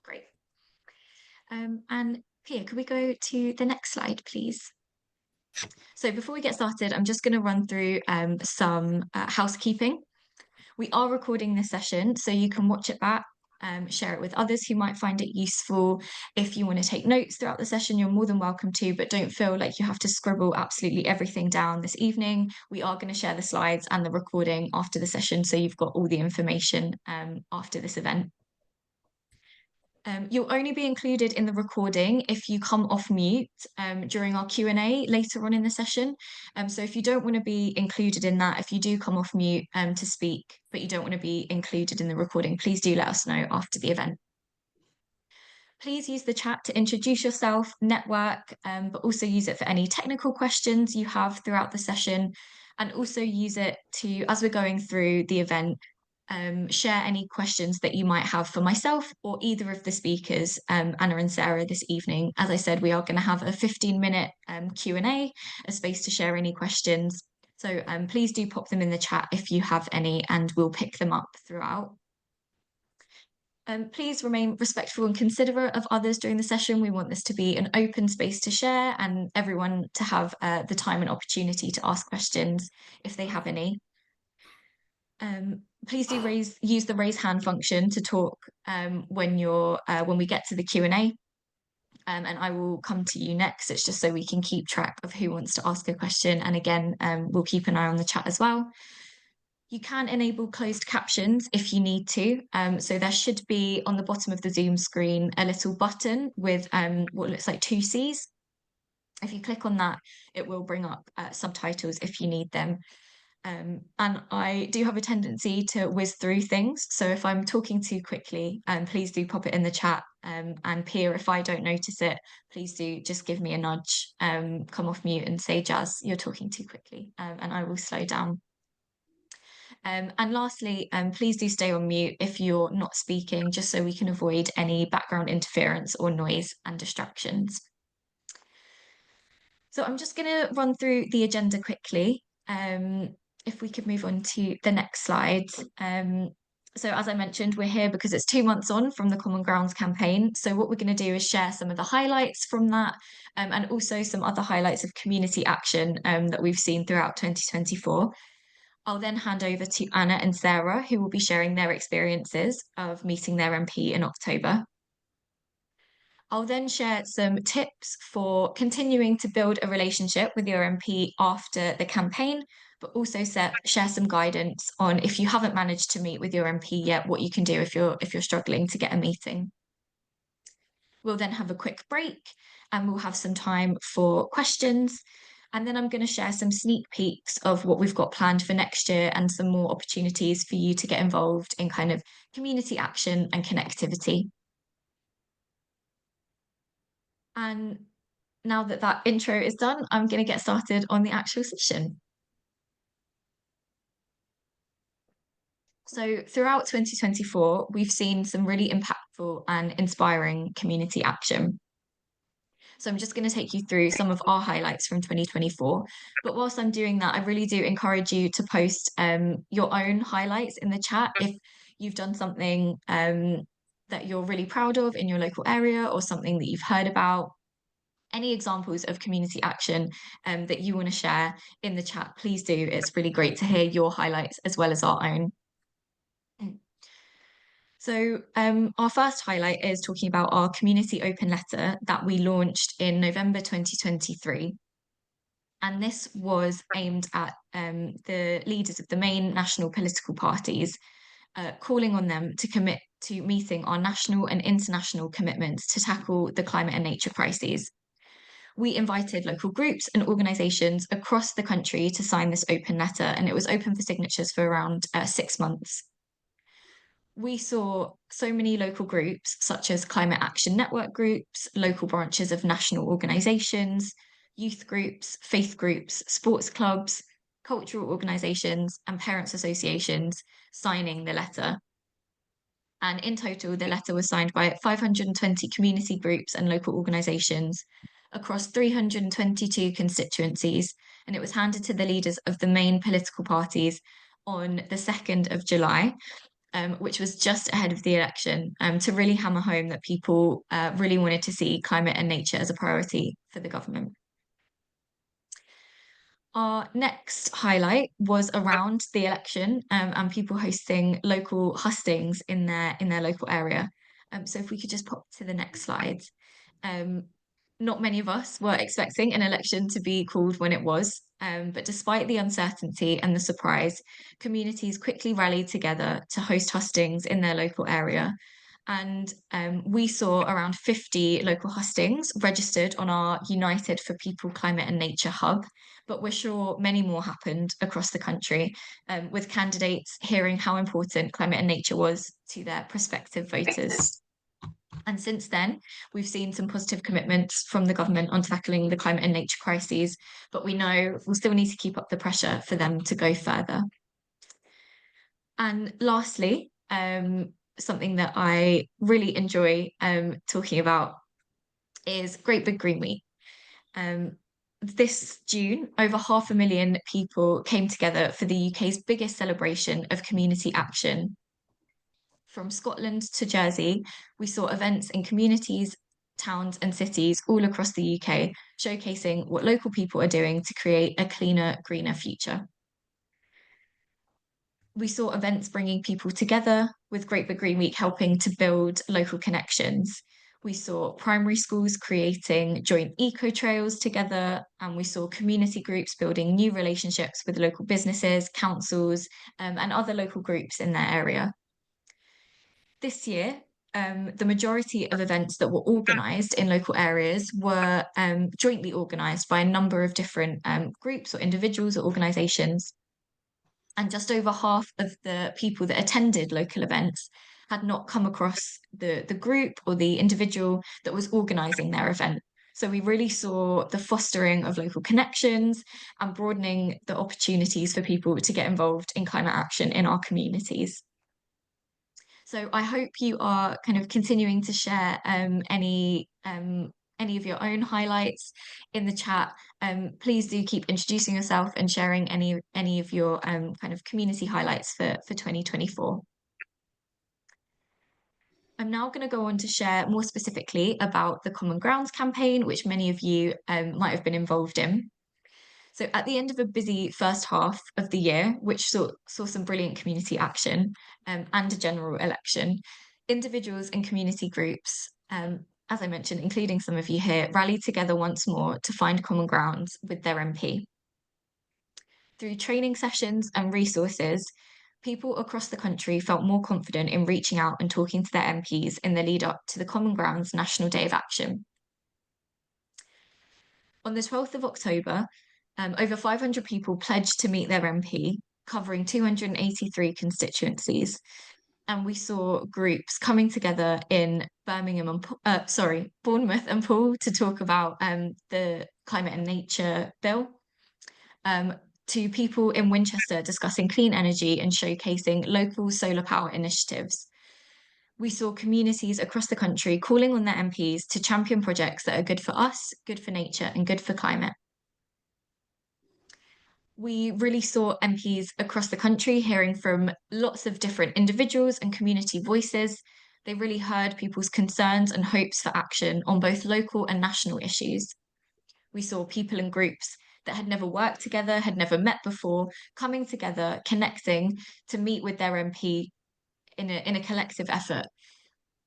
Great. And Pia, could we go to the next slide, please? So before we get started, I'm just going to run through some housekeeping. We are recording this session, so you can watch it back, share it with others who might find it useful. If you want to take notes throughout the session, you're more than welcome to, but don't feel like you have to scribble absolutely everything down this evening. We are going to share the slides and the recording after the session, so you've got all the information after this event. You'll only be included in the recording if you come off mute during our Q&A later on in the session. So if you don't want to be included in that, if you do come off mute to speak, but you don't want to be included in the recording, please do let us know after the event. Please use the chat to introduce yourself, network, but also use it for any technical questions you have throughout the session, and also use it to, as we're going through the event, share any questions that you might have for myself or either of the speakers, Anna and Sarah, this evening. As I said, we are going to have a 15-minute Q&A, a space to share any questions. So please do pop them in the chat if you have any, and we'll pick them up throughout. Please remain respectful and considerate of others during the session. We want this to be an open space to share and everyone to have the time and opportunity to ask questions if they have any. Please do use the raise hand function to talk when we get to the Q&A, and I will come to you next. It's just so we can keep track of who wants to ask a question, and again, we'll keep an eye on the chat as well. You can enable closed captions if you need to. So there should be on the bottom of the Zoom screen a little button with what looks like 2 C's. If you click on that, it will bring up subtitles if you need them. And I do have a tendency to whiz through things. So if I'm talking too quickly, please do pop it in the chat. And Pia, if I don't notice it, please do just give me a nudge, come off mute and say, Jazz, you're talking too quickly, and I will slow down. And lastly, please do stay on mute if you're not speaking, just so we can avoid any background interference or noise and distractions. So I'm just going to run through the agenda quickly. If we could move on to the next slide. So as I mentioned, we're here because it's 2 months on from the Common Grounds campaign. So what we're going to do is share some of the highlights from that, and also some other highlights of community action that we've seen throughout 2024. I'll then hand over to Anna and Sarah, who will be sharing their experiences of meeting their MP in October. I'll then share some tips for continuing to build a relationship with your MP after the campaign, but also share some guidance on if you haven't managed to meet with your MP yet, what you can do if you're struggling to get a meeting. We'll then have a quick break and we'll have some time for questions. And then I'm going to share some sneak peeks of what we've got planned for next year and some more opportunities for you to get involved in kind of community action and connectivity. And now that that intro is done, I'm going to get started on the actual session. So throughout 2024, we've seen some really impactful and inspiring community action. So I'm just going to take you through some of our highlights from 2024. But whilst I'm doing that, I really do encourage you to post your own highlights in the chat if you've done something that you're really proud of in your local area or something that you've heard about. Any examples of community action that you want to share in the chat, please do. It's really great to hear your highlights as well as our own. So our first highlight is talking about our community open letter that we launched in November 2023. And this was aimed at the leaders of the main national political parties, calling on them to commit to meeting our national and international commitments to tackle the climate and nature crises. We invited local groups and organisations across the country to sign this open letter, and it was open for signatures for around 6 months. We saw so many local groups, such as Climate Action Network groups, local branches of national organisations, youth groups, faith groups, sports clubs, cultural organisations, and parents' associations signing the letter. And in total, the letter was signed by 520 community groups and local organisations across 322 constituencies, and it was handed to the leaders of the main political parties on the 2nd of July. which was just ahead of the election, to really hammer home that people really wanted to see climate and nature as a priority for the government. Our next highlight was around the election, and people hosting local hustings in their local area. So if we could just pop to the next slide. Um, Not many of us were expecting an election to be called when it was, but despite the uncertainty and the surprise, communities quickly rallied together to host hustings in their local area. And we saw around 50 local hustings registered on our United for People, Climate and Nature hub, but we're sure many more happened across the country, with candidates hearing how important climate and nature was to their prospective voters. And since then, we've seen some positive commitments from the government on tackling the climate and nature crises, but we know we'll still need to keep up the pressure for them to go further. And lastly, something that I really enjoy talking about is Great Big Green Week. This June, over 500,000 people came together for the UK's biggest celebration of community action. From Scotland to Jersey, we saw events in communities, towns, and cities all across the UK, showcasing what local people are doing to create a cleaner, greener future. We saw events bringing people together, with Great Big Green Week helping to build local connections. We saw primary schools creating joint eco trails together, and we saw community groups building new relationships with local businesses, councils, and other local groups in their area. This year, the majority of events that were organised in local areas were jointly organised by a number of different groups or individuals or organisations. And just over half of the people that attended local events had not come across the group or the individual that was organising their event. So we really saw the fostering of local connections and broadening the opportunities for people to get involved in climate action in our communities. So I hope you are kind of continuing to share any of your own highlights in the chat. Please do keep introducing yourself and sharing any of your kind of community highlights for 2024. I'm now going to go on to share more specifically about the Common Grounds campaign, which many of you might have been involved in. So at the end of a busy first half of the year, which saw some brilliant community action and a general election, individuals and community groups, as I mentioned, including some of you here, rallied together once more to find common ground with their MP. Through training sessions and resources, people across the country felt more confident in reaching out and talking to their MPs in the lead up to the Common Grounds National Day of Action. On the 12th of October, over 500 people pledged to meet their MP, covering 283 constituencies. And we saw groups coming together in Bournemouth and Poole to talk about the climate and nature bill, to people in Winchester discussing clean energy and showcasing local solar power initiatives. We saw communities across the country calling on their MPs to champion projects that are good for us, good for nature, and good for climate. We really saw MPs across the country hearing from lots of different individuals and community voices. They really heard people's concerns and hopes for action on both local and national issues. We saw people and groups that had never worked together, had never met before, coming together, connecting to meet with their MP in a collective effort.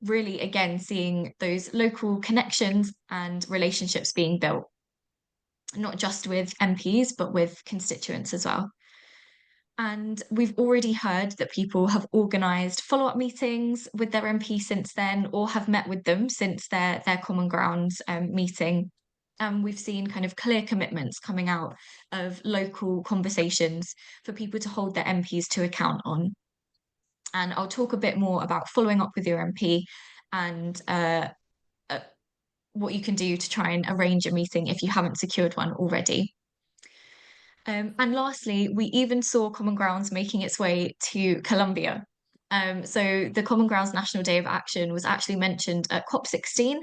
Really, again, seeing those local connections and relationships being built, not just with MPs, but with constituents as well. And we've already heard that people have organised follow-up meetings with their MP since then, or have met with them since their Common Grounds meeting. And we've seen kind of clear commitments coming out of local conversations for people to hold their MPs to account on. And I'll talk a bit more about following up with your MP and what you can do to try and arrange a meeting if you haven't secured one already. And lastly, we even saw Common Grounds making its way to Colombia. So the Common Grounds National Day of Action was actually mentioned at COP16,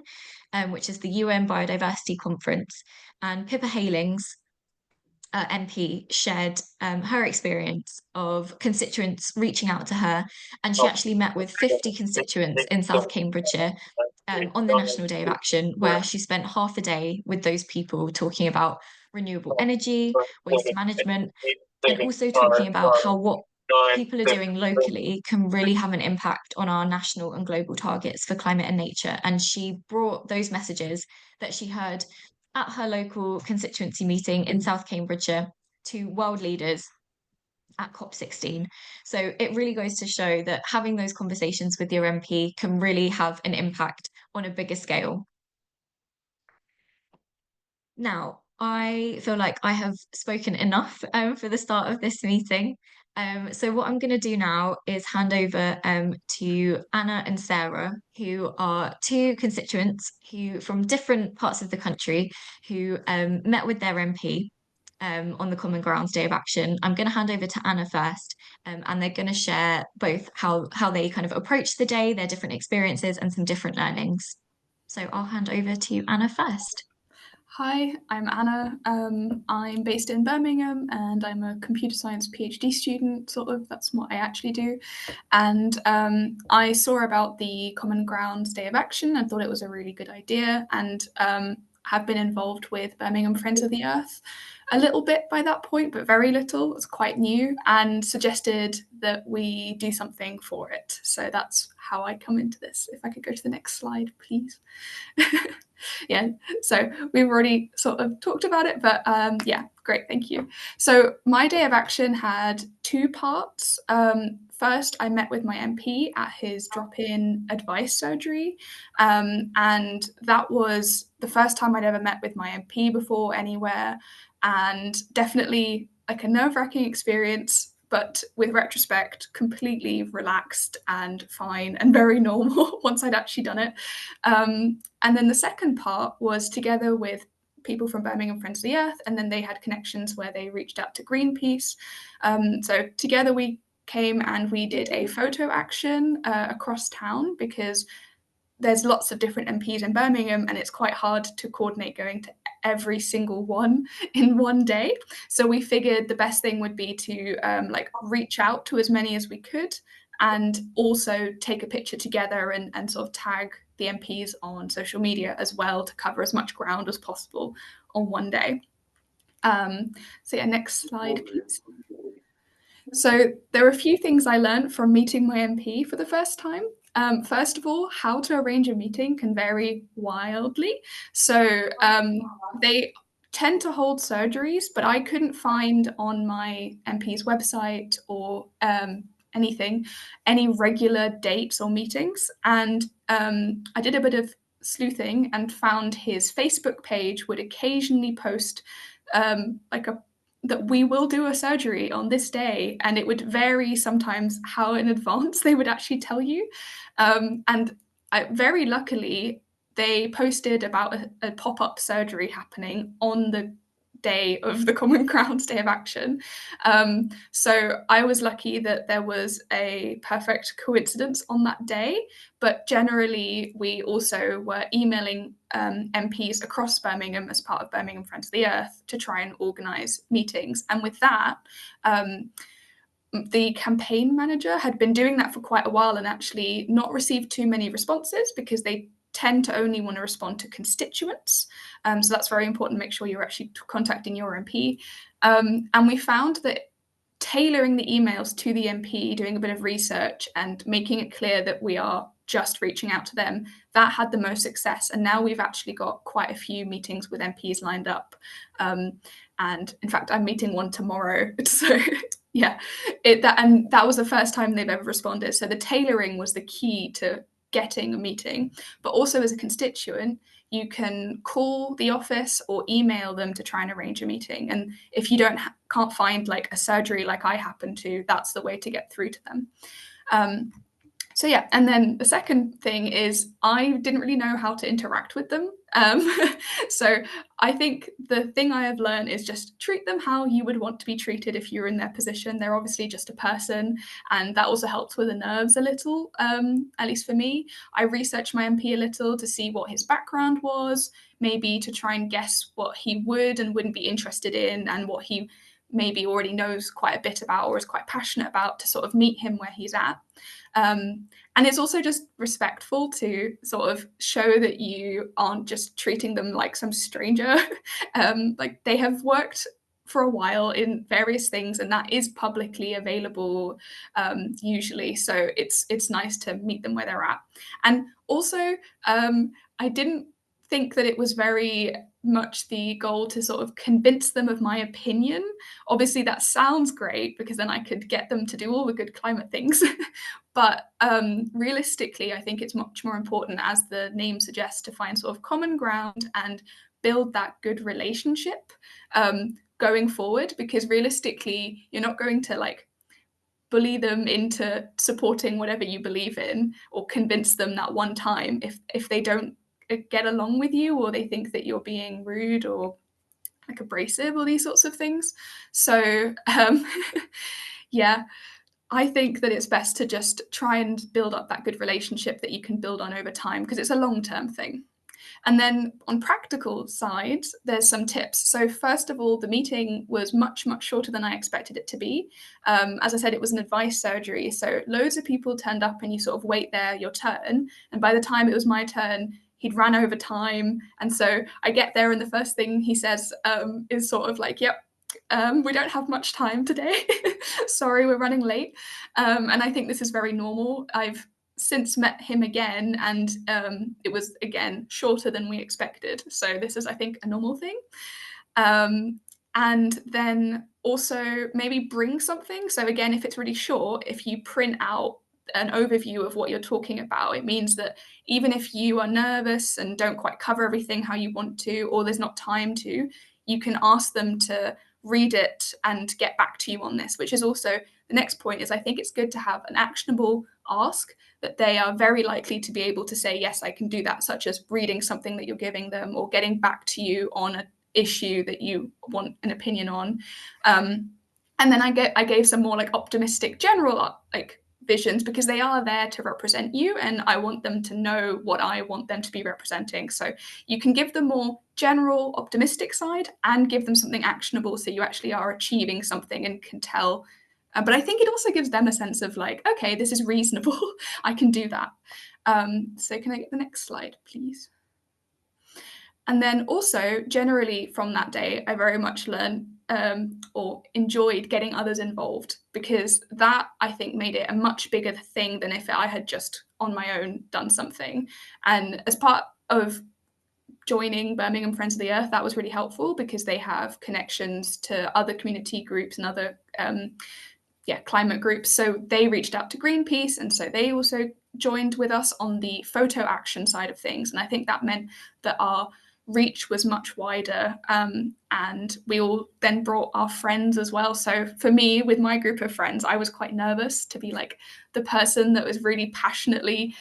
which is the UN Biodiversity Conference. And Pippa Heylings, MP shared her experience of constituents reaching out to her, and she actually met with 50 constituents in South Cambridgeshire on the National Day of Action, where she spent half a day with those people talking about renewable energy, waste management, and also talking about how what people are doing locally can really have an impact on our national and global targets for climate and nature. And she brought those messages that she heard at her local constituency meeting in South Cambridgeshire to world leaders at COP16. So it really goes to show that having those conversations with your MP can really have an impact on a bigger scale. Now, I feel like I have spoken enough for the start of this meeting. So what I'm going to do now is hand over to Anna and Sarah, who are two constituents who from different parts of the country who met with their MP on the Common Grounds Day of Action. I'm going to hand over to Anna first, and they're going to share both how they kind of approached the day, their different experiences, and some different learnings. So I'll hand over to Anna first. Hi, I'm Anna. I'm based in Birmingham and I'm a computer science PhD student, sort of, that's what I actually do. And I saw about the Common Grounds Day of Action and thought it was a really good idea, and have been involved with Birmingham Friends of the Earth a little bit by that point, but very little. It's quite new, and suggested that we do something for it. So that's how I come into this. If I could go to the next slide, please. Yeah, so we've already sort of talked about it, but yeah, great, thank you. So my day of action had two parts. First, I met with my MP at his drop-in advice surgery, and that was the first time I'd ever met with my MP before anywhere, and definitely like a nerve-wracking experience, but with retrospect, completely relaxed and fine and very normal once I'd actually done it. And then the second part was together with people from Birmingham Friends of the Earth, and then they had connections where they reached out to Greenpeace. So together we came and we did a photo action across town, because there's lots of different MPs in Birmingham and it's quite hard to coordinate going to every single one in one day. So we figured the best thing would be to like reach out to as many as we could, and also take a picture together and sort of tag the MPs on social media as well, to cover as much ground as possible on one day. So yeah, next slide, please. So there are a few things I learned from meeting my MP for the first time. First of all, how to arrange a meeting can vary wildly. So they tend to hold surgeries, but I couldn't find on my MP's website or anything, any regular dates or meetings. And I did a bit of sleuthing and found his Facebook page would occasionally post that we will do a surgery on this day, and it would vary sometimes how in advance they would actually tell you. And very luckily, they posted about a pop-up surgery happening on the day of the Common Grounds Day of Action. So I was lucky that there was a perfect coincidence on that day, but generally we also were emailing MPs across Birmingham as part of Birmingham Friends of the Earth to try and organise meetings. And with that, the campaign manager had been doing that for quite a while and actually not received too many responses, because they tend to only want to respond to constituents. So that's very important to make sure you're actually contacting your MP. And we found that tailoring the emails to the MP, doing a bit of research and making it clear that we are just reaching out to them, that had the most success. And now we've actually got quite a few meetings with MPs lined up. And in fact, I'm meeting one tomorrow. So yeah, that was the first time they've ever responded. So the tailoring was the key to getting a meeting. But also as a constituent, you can call the office or email them to try and arrange a meeting. And if you can't find like a surgery like I happen to, that's the way to get through to them. So yeah, and then the second thing is I didn't really know how to interact with them. Um, so I think the thing I have learned is just treat them how you would want to be treated if you were in their position. They're obviously just a person, and that also helps with the nerves a little, at least for me. I researched my MP a little to see what his background was, maybe to try and guess what he would and wouldn't be interested in, and what he maybe already knows quite a bit about or is quite passionate about, to sort of meet him where he's at. And it's also just respectful to sort of show that you aren't just treating them like some stranger. Like, they have worked for a while in various things, and that is publicly available, usually. So it's nice to meet them where they're at. And also, I didn't think that it was very much the goal to sort of convince them of my opinion. Obviously, that sounds great because then I could get them to do all the good climate things. But realistically, I think it's much more important, as the name suggests, to find sort of common ground and build that good relationship going forward. Because realistically, you're not going to like bully them into supporting whatever you believe in, or convince them that one time if they don't get along with you, or they think that you're being rude or like abrasive or these sorts of things. So yeah, I think that it's best to just try and build up that good relationship that you can build on over time, because it's a long-term thing. And then on practical side, there's some tips. So first of all, the meeting was much, much shorter than I expected it to be. As I said, it was an advice surgery. So loads of people turned up, and you sort of wait there your turn. And by the time it was my turn, he'd ran over time. And so I get there, and the first thing he says is sort of like, yep, we don't have much time today. Sorry, we're running late. And I think this is very normal. I've since met him again, and it was again shorter than we expected. So this is, I think, a normal thing. And then also maybe bring something. So again, if it's really short, if you print out an overview of what you're talking about, it means that even if you are nervous and don't quite cover everything how you want to, or there's not time to, you can ask them to read it and get back to you on this. Which is also the next point, is I think it's good to have an actionable ask that they are very likely to be able to say, yes, I can do that, such as reading something that you're giving them, or getting back to you on an issue that you want an opinion on. And then I gave some more like optimistic general like visions, because they are there to represent you, and I want them to know what I want them to be representing. So you can give them more general optimistic side, and give them something actionable, so you actually are achieving something and can tell. But I think it also gives them a sense of like, okay, this is reasonable. I can do that. So can I get the next slide, please? And then also, generally from that day, I very much learned or enjoyed getting others involved, because that, I think, made it a much bigger thing than if I had just on my own done something. And as part of joining Birmingham Friends of the Earth, that was really helpful, because they have connections to other community groups and other climate groups. So they reached out to Greenpeace, and so they also joined with us on the photo action side of things. And I think that meant that our reach was much wider, and we all then brought our friends as well. So for me, with my group of friends, I was quite nervous to be like the person that was really passionately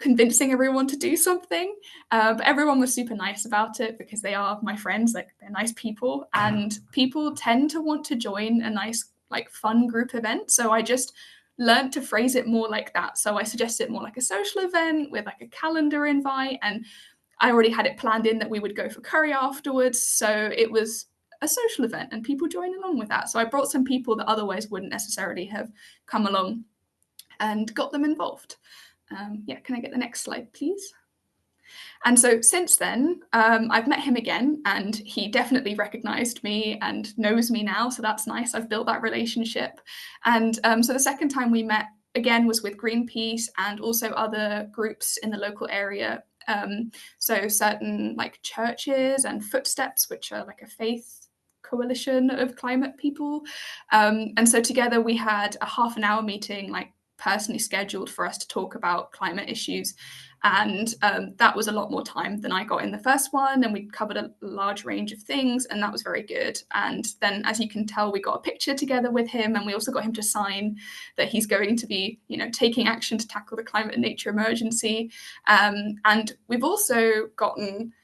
convincing everyone to do something. But everyone was super nice about it, because they are my friends, like they're nice people, and people tend to want to join a nice, like, fun group event. So I just learned to phrase it more like that. So I suggested it more like a social event with like a calendar invite, and I already had it planned in that we would go for curry afterwards. So it was a social event, and people joined along with that. So I brought some people that otherwise wouldn't necessarily have come along, and got them involved. Can I get the next slide, please? And so since then, I've met him again, and he definitely recognized me and knows me now. So that's nice. I've built that relationship. And so the second time we met again was with Greenpeace, and also other groups in the local area. So certain like churches and Footsteps, which are like a faith coalition of climate people. And so together we had a half an hour meeting, like personally scheduled for us to talk about climate issues. And that was a lot more time than I got in the first one. And we covered a large range of things, and that was very good. And then, as you can tell, we got a picture together with him, and we also got him to sign that he's going to be, taking action to tackle the climate and nature emergency. And we've also gotten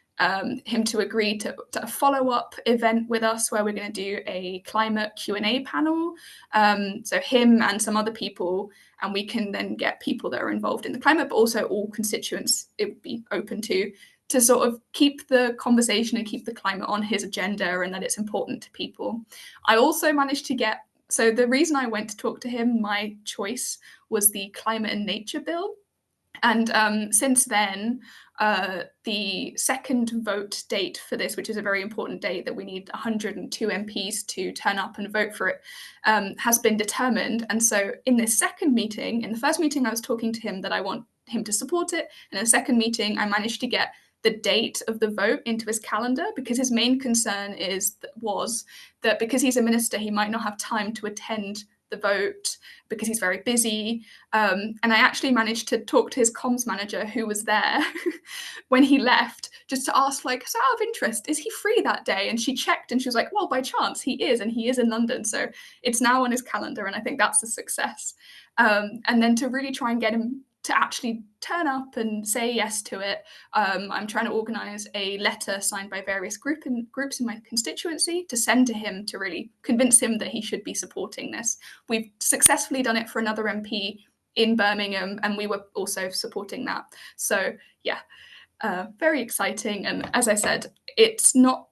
him to agree to a follow-up event with us where we're going to do a climate Q&A panel. So him and some other people, and we can then get people that are involved in the climate, but also all constituents it would be open to sort of keep the conversation and keep the climate on his agenda, and that it's important to people. I also managed to get, so the reason I went to talk to him, my choice was the climate and nature bill. And since then, the second vote date for this, which is a very important date that we need 102 MPs to turn up and vote for it, has been determined. And so in this second meeting, in the first meeting, I was talking to him that I want him to support it. And in the second meeting, I managed to get the date of the vote into his calendar, because his main concern was that because he's a minister, he might not have time to attend the vote because he's very busy. And I actually managed to talk to his comms manager, who was there when he left, just to ask, like, so out of interest, is he free that day? And she checked and she was like, well, by chance he is, and he is in London. So it's now on his calendar, and I think that's a success. And then to really try and get him to actually turn up and say yes to it, I'm trying to organise a letter signed by various groups in my constituency to send to him to really convince him that he should be supporting this. We've successfully done it for another MP in Birmingham, and we were also supporting that. So yeah, very exciting. And as I said, it's not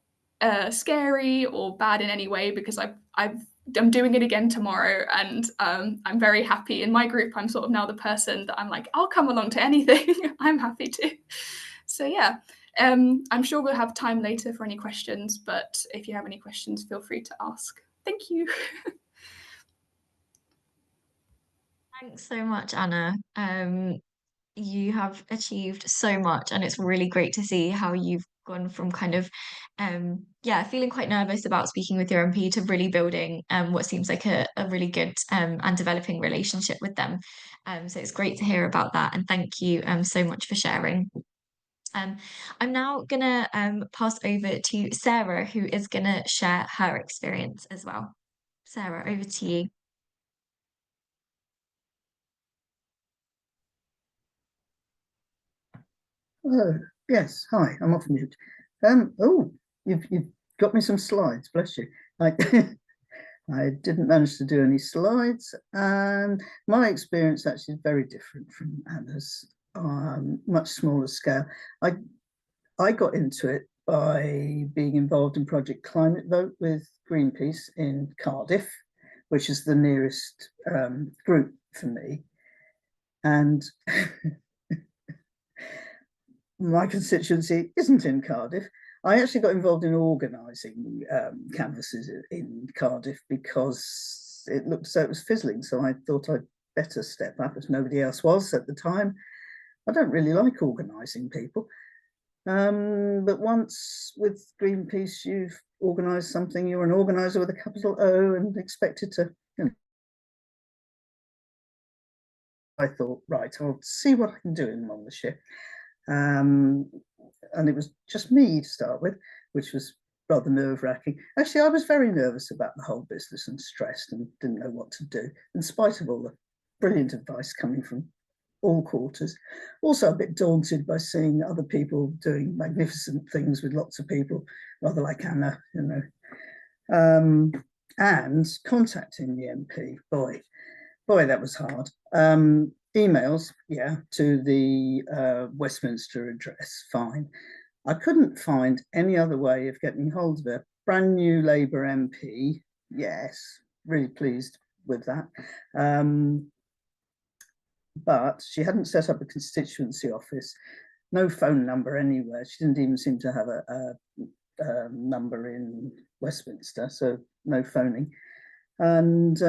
scary or bad in any way, because I'm doing it again tomorrow, and I'm very happy. In my group, I'm sort of now the person that I'm like, I'll come along to anything. I'm happy to. So yeah, I'm sure we'll have time later for any questions, but if you have any questions, feel free to ask. Thank you. Thanks so much, Anna. You have achieved so much, and it's really great to see how you've gone from kind of feeling quite nervous about speaking with your MP to really building what seems like a really good and developing relationship with them. So it's great to hear about that, and thank you so much for sharing. I'm now gonna pass over to Sarah, who is gonna share her experience as well. Sarah, over to you. Oh, yes. Hi, I'm off mute. Oh, you've got me some slides, bless you. I, I didn't manage to do any slides, and my experience actually is very different from Anna's, much smaller scale. I got into it by being involved in Project Climate Vote with Greenpeace in Cardiff, which is the nearest group for me. And my constituency isn't in Cardiff. I actually got involved in organising canvasses in Cardiff because it looked so it was fizzling. So I thought I'd better step up, as nobody else was at the time. I don't really like organising people. But once with Greenpeace, you've organised something, you're an organiser with a capital O and expected to, I thought, right, I'll see what I can do in Monmouthshire. And it was just me to start with, which was rather nerve-wracking. Actually, I was very nervous about the whole business and stressed and didn't know what to do, in spite of all the brilliant advice coming from all quarters. Also a bit daunted by seeing other people doing magnificent things with lots of people, rather like Anna, and contacting the MP. Boy, that was hard. Emails, yeah, to the Westminster address, fine. I couldn't find any other way of getting hold of a brand new Labour MP. Yes, really pleased with that. But she hadn't set up a constituency office, no phone number anywhere. She didn't even seem to have a number in Westminster, so no phoning. And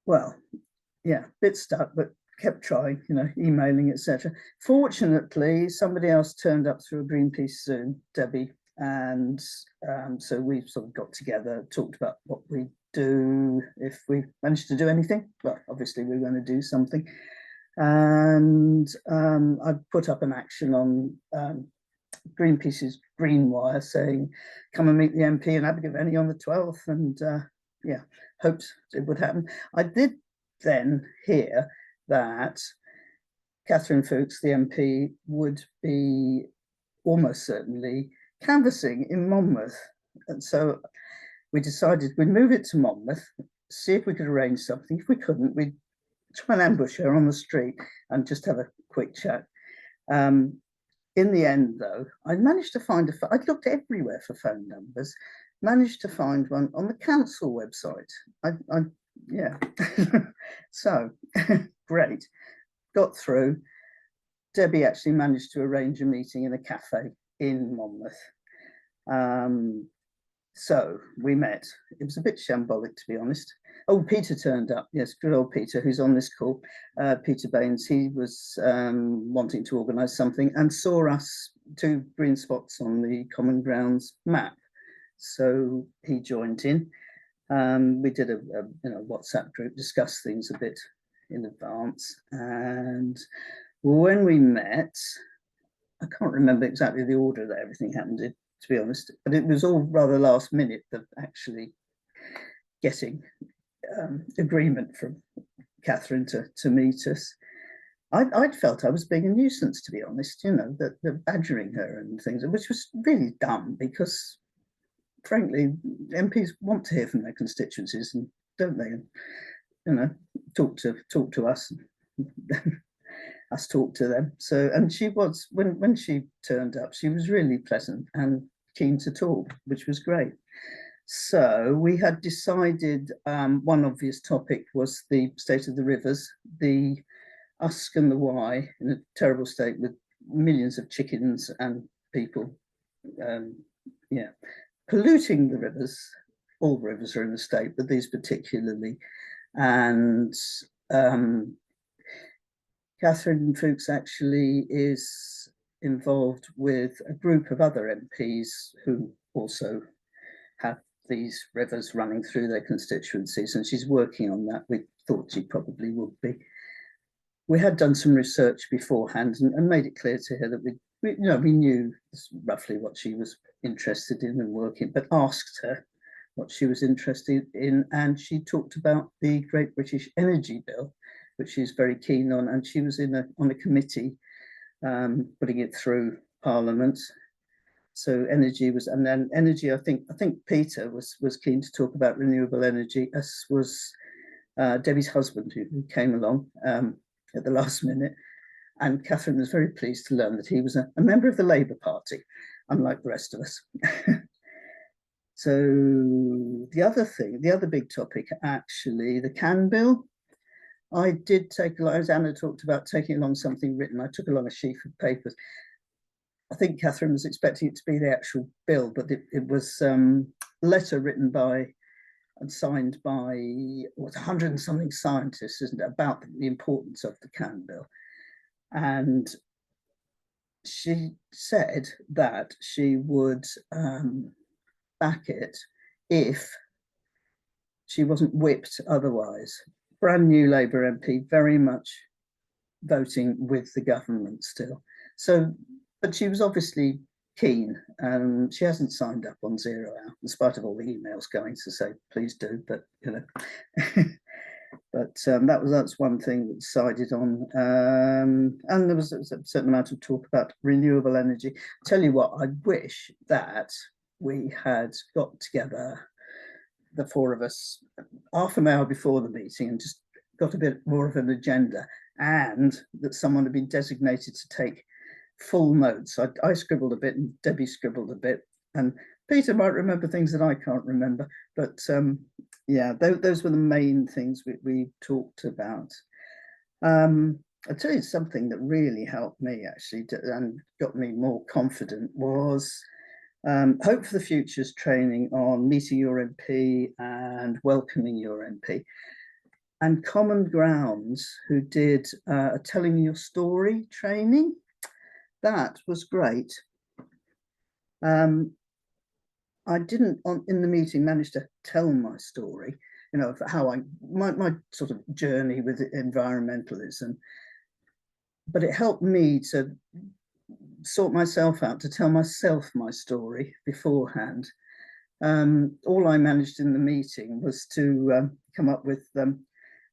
well, yeah, bit stuck, but kept trying, emailing, etc. Fortunately, somebody else turned up through a Greenpeace Zoom, Debbie, and so we sort of got together, talked about what we do if we manage to do anything. Well, obviously we're going to do something. And I put up an action on Greenpeace's Green Wire saying, come and meet the MP in Abergavenny on the 12th. And yeah, hoped it would happen. I did then hear that Catherine Fuchs, the MP, would be almost certainly canvassing in Monmouth. And so we decided we'd move it to Monmouth, see if we could arrange something. If we couldn't, we'd try and ambush her on the street and just have a quick chat. In the end, though, I managed to find I'd looked everywhere for phone numbers, managed to find one on the council website. Yeah. So great. Got through. Debbie actually managed to arrange a meeting in a cafe in Monmouth. So we met. It was a bit shambolic, to be honest. Oh, Peter turned up. Yes, good old Peter, who's on this call. Peter Baines, he was wanting to organise something and saw us 2 green spots on the Common Grounds map. So he joined in. We did a WhatsApp group, discussed things a bit in advance. And when we met, I can't remember exactly the order that everything happened in, to be honest, but it was all rather last minute that actually getting agreement from Catherine to meet us. I'd felt I was being a nuisance, to be honest, that badgering her and things, which was really dumb because, frankly, MPs want to hear from their constituencies, and don't they? And, talk to us, us talk to them. So, and she was, when she turned up, she was really pleasant and keen to talk, which was great. So we had decided one obvious topic was the state of the rivers, the Usk and the Wye in a terrible state with millions of chickens and people, polluting the rivers. All rivers are in the state, but these particularly. And Catherine Fuchs actually is involved with a group of other MPs who also have these rivers running through their constituencies, and she's working on that. We thought she probably would be. We had done some research beforehand and made it clear to her that we knew roughly what she was interested in and working, but asked her what she was interested in, and she talked about the Great British Energy Bill, which she's very keen on, and she was on a committee putting it through Parliament. So energy was, and then energy, I think Peter was keen to talk about renewable energy, as was Debbie's husband, who came along at the last minute. And Catherine was very pleased to learn that he was a member of the Labour Party, unlike the rest of us. So the other big topic, actually, the CAN bill. I did take along, as Anna talked about, taking along something written. I took along a sheaf of papers. I think Catherine was expecting it to be the actual bill, but it was a letter written by and signed by 100 and something scientists, isn't it, about the importance of the CAN bill. And she said that she would back it if she wasn't whipped otherwise. Brand new Labour MP, very much voting with the government still. So, but she was obviously keen. She hasn't signed up on 0 Hour, in spite of all the emails going to say, please do, but but that's one thing that decided on. And there was a certain amount of talk about renewable energy. Tell you what, I wish that we had got together, the 4 of us, half an hour before the meeting and just got a bit more of an agenda, and that someone had been designated to take full notes. I scribbled a bit and Debbie scribbled a bit, and Peter might remember things that I can't remember, but yeah, those were the main things we talked about. I'll tell you something that really helped me actually and got me more confident was Hope for the Future's training on meeting your MP and welcoming your MP, and Common Grounds, who did a telling your story training. That was great. I didn't in the meeting manage to tell my story, you know, of how my sort of journey with environmentalism, but it helped me to sort myself out, to tell myself my story beforehand. All I managed in the meeting was to come up with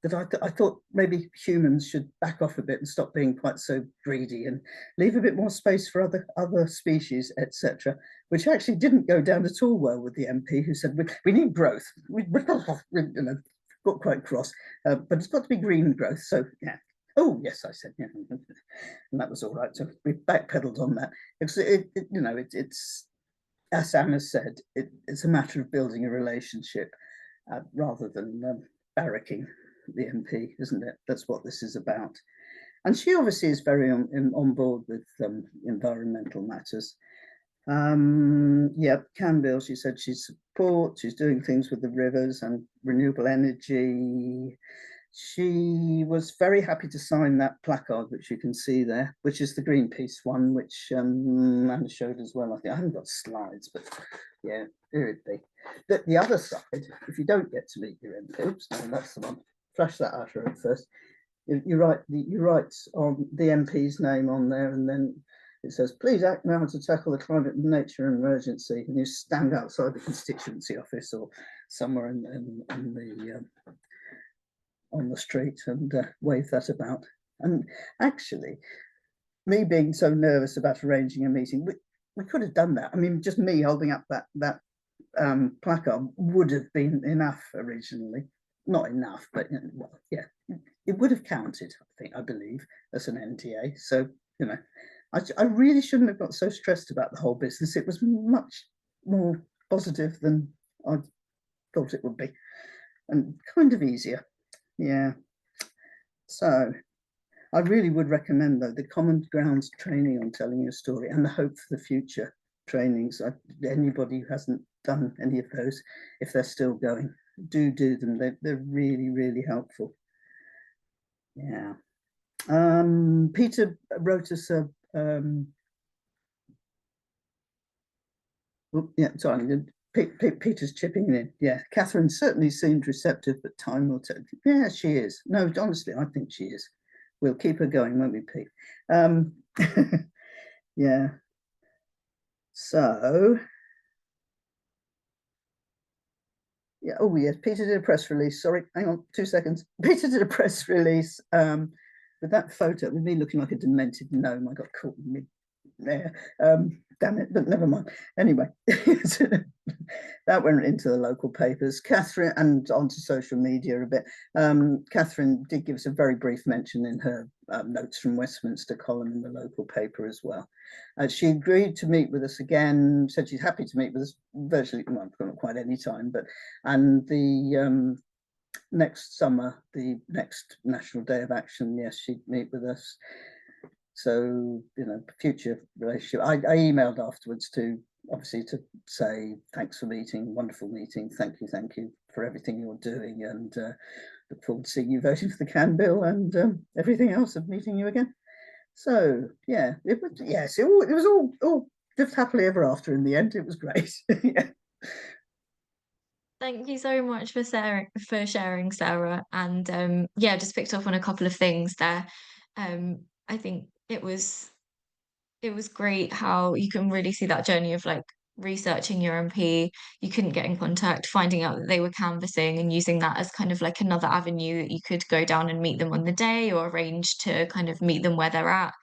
that I thought maybe humans should back off a bit and stop being quite so greedy and leave a bit more space for other species, etc. Which actually didn't go down at all well with the MP, who said we need growth. We you know, got quite cross, but it's got to be green growth. So yeah. Oh yes, I said yeah, and that was all right. So we backpedaled on that. You know, it's as Anna said, it's a matter of building a relationship rather than barracking the MP, isn't it? That's what this is about. And she obviously is very on board with environmental matters. Yeah, Canville, she said she supports, she's doing things with the rivers and renewable energy. She was very happy to sign that placard, which you can see there, which is the Greenpeace one, which Anna showed as well. I think I haven't got slides, but yeah, here it be. The other side, if you don't get to meet your MP, oops, no, that's the one. Flash that out at first. You write on the MP's name on there, and then it says, "Please act now to tackle the climate and nature emergency." And you stand outside the constituency office or somewhere on the street and wave that about. And actually, me being so nervous about arranging a meeting, we could have done that. I mean, just me holding up that placard would have been enough originally. Not enough, but well, yeah, it would have counted, I believe, as an NTA. So, you know, I really shouldn't have got so stressed about the whole business. It was much more positive than I thought it would be, and kind of easier. Yeah. So I really would recommend, though, the Common Grounds training on telling your story and the Hope for the Future trainings. Anybody who hasn't done any of those, if they're still going, do them. They're really, really helpful. Yeah. Peter wrote us a yeah, sorry, Peter's chipping in. Yeah, Catherine certainly seemed receptive, but time will tell. Yeah, she is. No, honestly, I think she is. We'll keep her going, won't we, Pete? Yeah. So, yeah. Oh, yes. Peter did a press release. Sorry, hang on 2 seconds. Peter did a press release with that photo with me looking like a demented gnome. I got caught mid there. Damn it, but never mind. Anyway, that went into the local papers. Catherine, and onto social media a bit. Catherine did give us a very brief mention in her Notes from Westminster column in the local paper as well. She agreed to meet with us again, said she's happy to meet with us virtually, well, not quite any time, but, and the next summer, the next National Day of Action, yes, she'd meet with us. So, you know, future relationship. I emailed afterwards to obviously to say thanks for meeting, wonderful meeting, thank you for everything you're doing, and look forward to seeing you voting for the CAN bill and everything else, of meeting you again. So yeah, it was, yes, it was all just happily ever after in the end. It was great. Yeah. Thank you so much for sharing, Sarah. And yeah, just picked up on a couple of things there. I think it was great how you can really see that journey of like researching your MP. You couldn't get in contact, finding out that they were canvassing and using that as kind of like another avenue that you could go down and meet them on the day, or arrange to kind of meet them where they're at.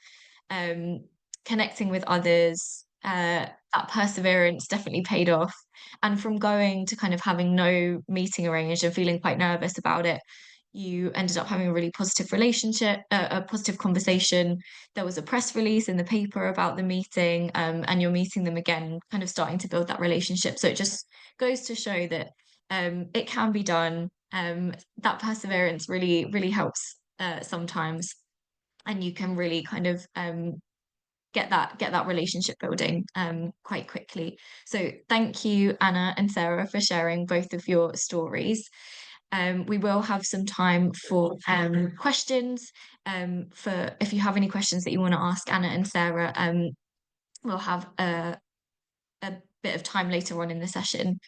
um, Connecting with others, that perseverance definitely paid off. And from going to kind of having no meeting arranged and feeling quite nervous about it, you ended up having a really positive relationship, a positive conversation. There was a press release in the paper about the meeting, and you're meeting them again, kind of starting to build that relationship. So it just goes to show that it can be done. That perseverance really, really helps sometimes, and you can really kind of get that relationship building quite quickly. So thank you, Anna and Sarah, for sharing both of your stories. We will have some time for questions. For if you have any questions that you want to ask Anna and Sarah, we'll have a bit of time later on in the session.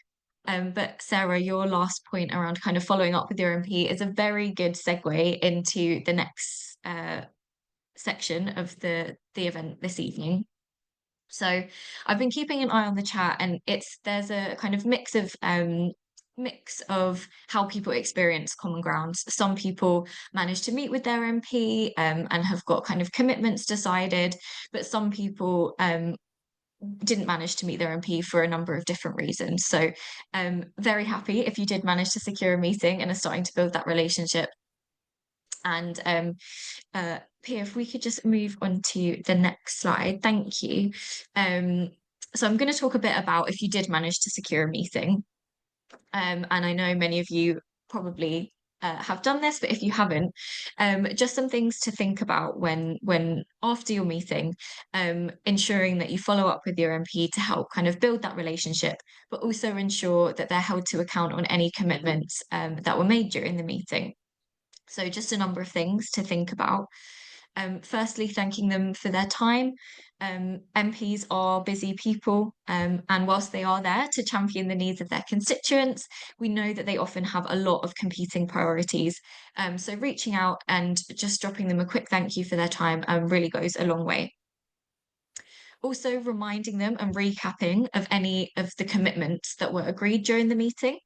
But Sarah, your last point around kind of following up with your MP is a very good segue into the next section of the event this evening. So I've been keeping an eye on the chat, and there's a kind of mix of how people experience common grounds. Some people manage to meet with their MP and have got kind of commitments decided, but some people didn't manage to meet their MP for a number of different reasons. So very happy if you did manage to secure a meeting and are starting to build that relationship. And Pia, if we could just move on to the next slide. Thank you. So I'm going to talk a bit about if you did manage to secure a meeting. And I know many of you probably have done this, but if you haven't, just some things to think about when after your meeting, ensuring that you follow up with your MP to help kind of build that relationship, but also ensure that they're held to account on any commitments that were made during the meeting. So just a number of things to think about. Firstly, thanking them for their time. MPs are busy people, and whilst they are there to champion the needs of their constituents, we know that they often have a lot of competing priorities. So reaching out and just dropping them a quick thank you for their time really goes a long way. Also reminding them and recapping of any of the commitments that were agreed during the meeting.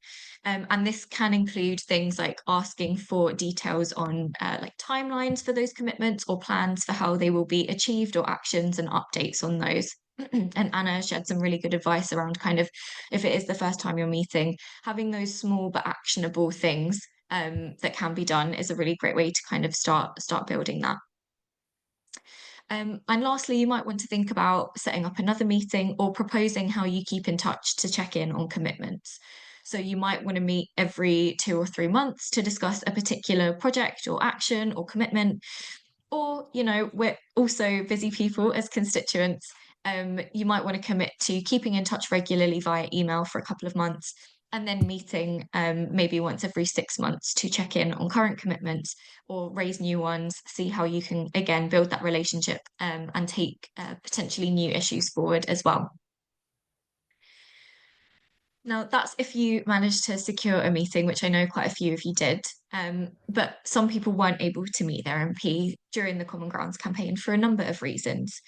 And this can include things like asking for details on like timelines for those commitments or plans for how they will be achieved or actions and updates on those. And Anna shared some really good advice around kind of if it is the first time you're meeting, having those small but actionable things that can be done is a really great way to kind of start building that. And lastly, you might want to think about setting up another meeting or proposing how you keep in touch to check in on commitments. So you might want to meet every 2 or 3 months to discuss a particular project or action or commitment. Or, you know, we're also busy people as constituents. You might want to commit to keeping in touch regularly via email for a couple of months and then meeting maybe once every 6 months to check in on current commitments or raise new ones, see how you can, again, build that relationship and take potentially new issues forward as well. Now, that's if you managed to secure a meeting, which I know quite a few of you did. But some people weren't able to meet their MP during the Common Grounds campaign for a number of reasons.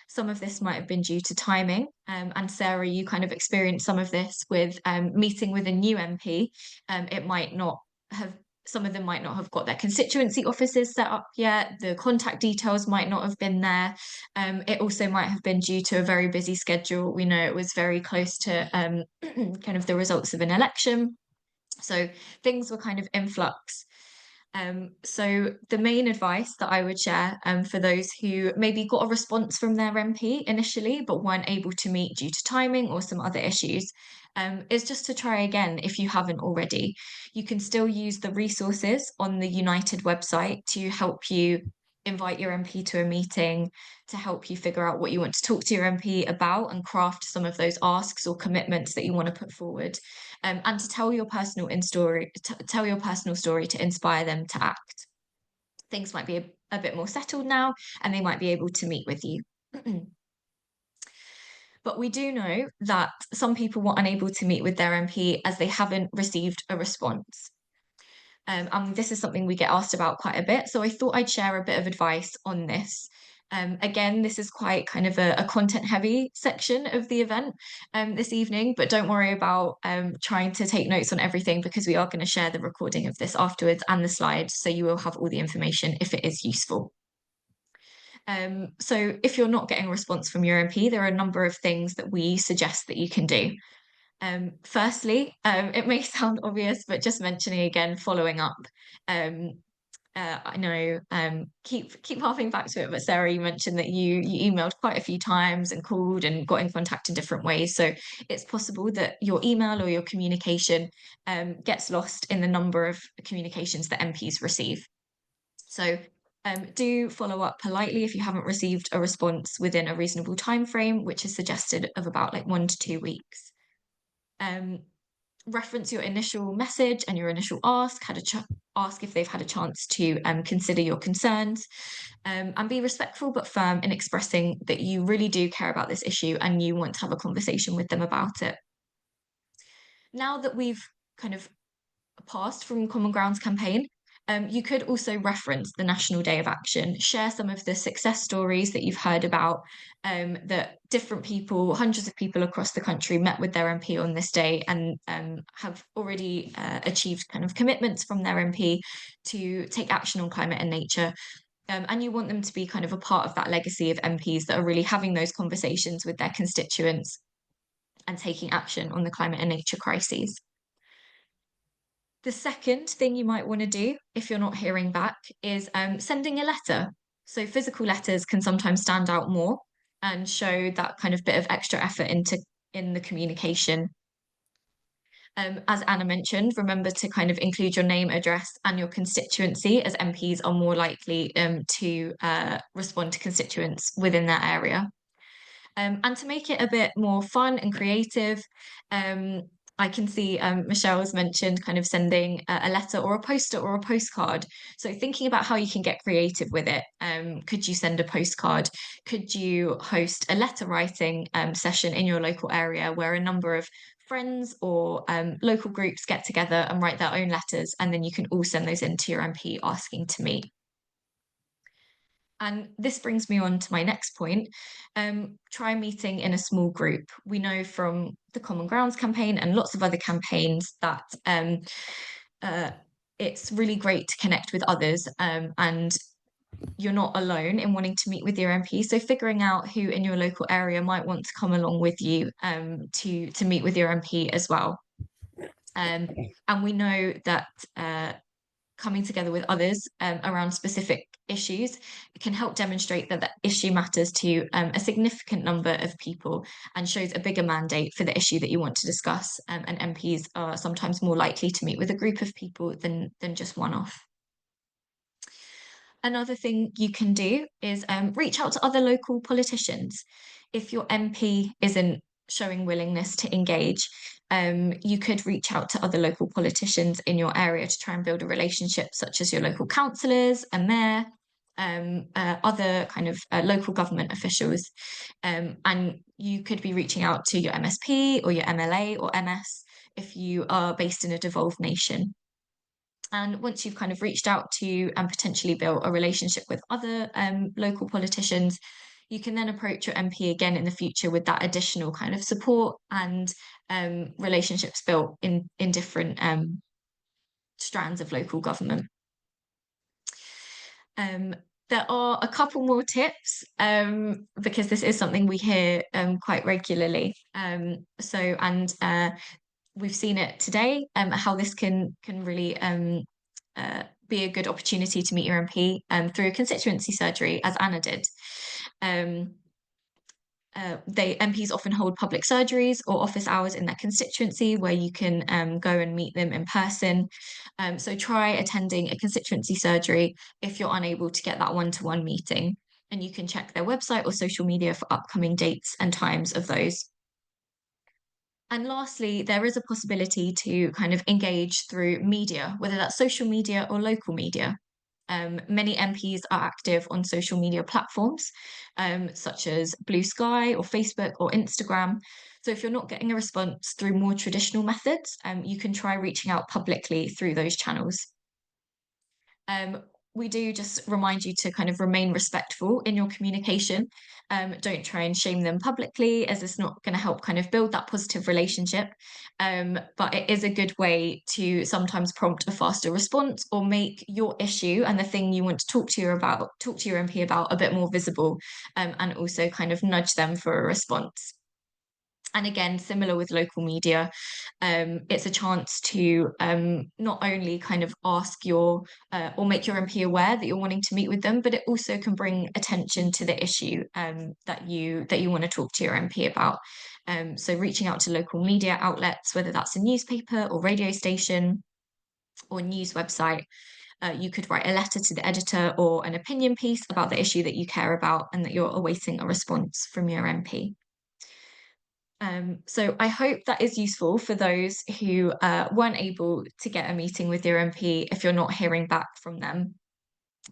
Some of this might have been due to timing. And Sarah, you kind of experienced some of this with meeting with a new MP. It might not have, some of them might not have got their constituency offices set up yet. The contact details might not have been there. It also might have been due to a very busy schedule. We know it was very close to kind of the results of an election. So things were kind of in flux. So the main advice that I would share for those who maybe got a response from their MP initially, but weren't able to meet due to timing or some other issues, is just to try again if you haven't already. You can still use the resources on the United website to help you invite your MP to a meeting, to help you figure out what you want to talk to your MP about and craft some of those asks or commitments that you want to put forward. And to tell your personal story to inspire them to act. Things might be a bit more settled now, and they might be able to meet with you. But we do know that some people were unable to meet with their MP as they haven't received a response. And this is something we get asked about quite a bit. So I thought I'd share a bit of advice on this. Again, this is quite kind of a content-heavy section of the event this evening, but don't worry about trying to take notes on everything because we are going to share the recording of this afterwards and the slides, so you will have all the information if it is useful. So if you're not getting a response from your MP, there are a number of things that we suggest that you can do. Firstly, it may sound obvious, but just mentioning again, following up. I know keep harping back to it, but Sarah, you mentioned that you emailed quite a few times and called and got in contact in different ways. So it's possible that your email or your communication gets lost in the number of communications that MPs receive. So do follow up politely if you haven't received a response within a reasonable time frame, which is suggested of about like 1 to 2 weeks. Reference your initial message and your initial ask. ask if they've had a chance to consider your concerns, and be respectful but firm in expressing that you really do care about this issue and you want to have a conversation with them about it. Now that we've kind of passed from Common Ground's campaign, you could also reference the National Day of Action, share some of the success stories that you've heard about, that different people, hundreds of people across the country met with their MP on this day and have already achieved kind of commitments from their MP to take action on climate and nature. And you want them to be kind of a part of that legacy of MPs that are really having those conversations with their constituents and taking action on the climate and nature crises. The second thing you might want to do if you're not hearing back is sending a letter. So physical letters can sometimes stand out more and show that kind of bit of extra effort in the communication. As Anna mentioned, remember to kind of include your name, address, and your constituency, as MPs are more likely to respond to constituents within that area. And to make it a bit more fun and creative, I can see Michelle's mentioned kind of sending a letter or a poster or a postcard. So thinking about how you can get creative with it. Could you send a postcard? Could you host a letter writing session in your local area where a number of friends or local groups get together and write their own letters, and then you can all send those in to your MP asking to meet? And this brings me on to my next point. Try meeting in a small group. We know from the Common Grounds campaign and lots of other campaigns that it's really great to connect with others, and you're not alone in wanting to meet with your MP. So figuring out who in your local area might want to come along with you to meet with your MP as well. And we know that coming together with others around specific issues can help demonstrate that the issue matters to a significant number of people and shows a bigger mandate for the issue that you want to discuss. And MPs are sometimes more likely to meet with a group of people than just one off. Another thing you can do is reach out to other local politicians. If your MP isn't showing willingness to engage, you could reach out to other local politicians in your area to try and build a relationship, such as your local councillors, a mayor, other kind of local government officials. And you could be reaching out to your MSP or your MLA or MS if you are based in a devolved nation. And once you've kind of reached out to and potentially built a relationship with other local politicians, you can then approach your MP again in the future with that additional kind of support and relationships built in different strands of local government. There are a couple more tips because this is something we hear quite regularly. We've seen it today, how this can really be a good opportunity to meet your MP through a constituency surgery, as Anna did. MPs often hold public surgeries or office hours in their constituency where you can go and meet them in person. So try attending a constituency surgery if you're unable to get that one-to-one meeting. And you can check their website or social media for upcoming dates and times of those. And lastly, there is a possibility to kind of engage through media, whether that's social media or local media. Many MPs are active on social media platforms, such as Blue Sky or Facebook or Instagram. So if you're not getting a response through more traditional methods, you can try reaching out publicly through those channels. We do just remind you to kind of remain respectful in your communication. Don't try and shame them publicly, as it's not going to help kind of build that positive relationship. But it is a good way to sometimes prompt a faster response or make your issue and the thing you want to talk to your MP about a bit more visible, and also kind of nudge them for a response. And again, similar with local media, it's a chance to not only kind of ask or make your MP aware that you're wanting to meet with them, but it also can bring attention to the issue that you want to talk to your MP about. So reaching out to local media outlets, whether that's a newspaper or radio station or news website. You could write a letter to the editor or an opinion piece about the issue that you care about and that you're awaiting a response from your MP. So I hope that is useful for those who weren't able to get a meeting with your MP if you're not hearing back from them.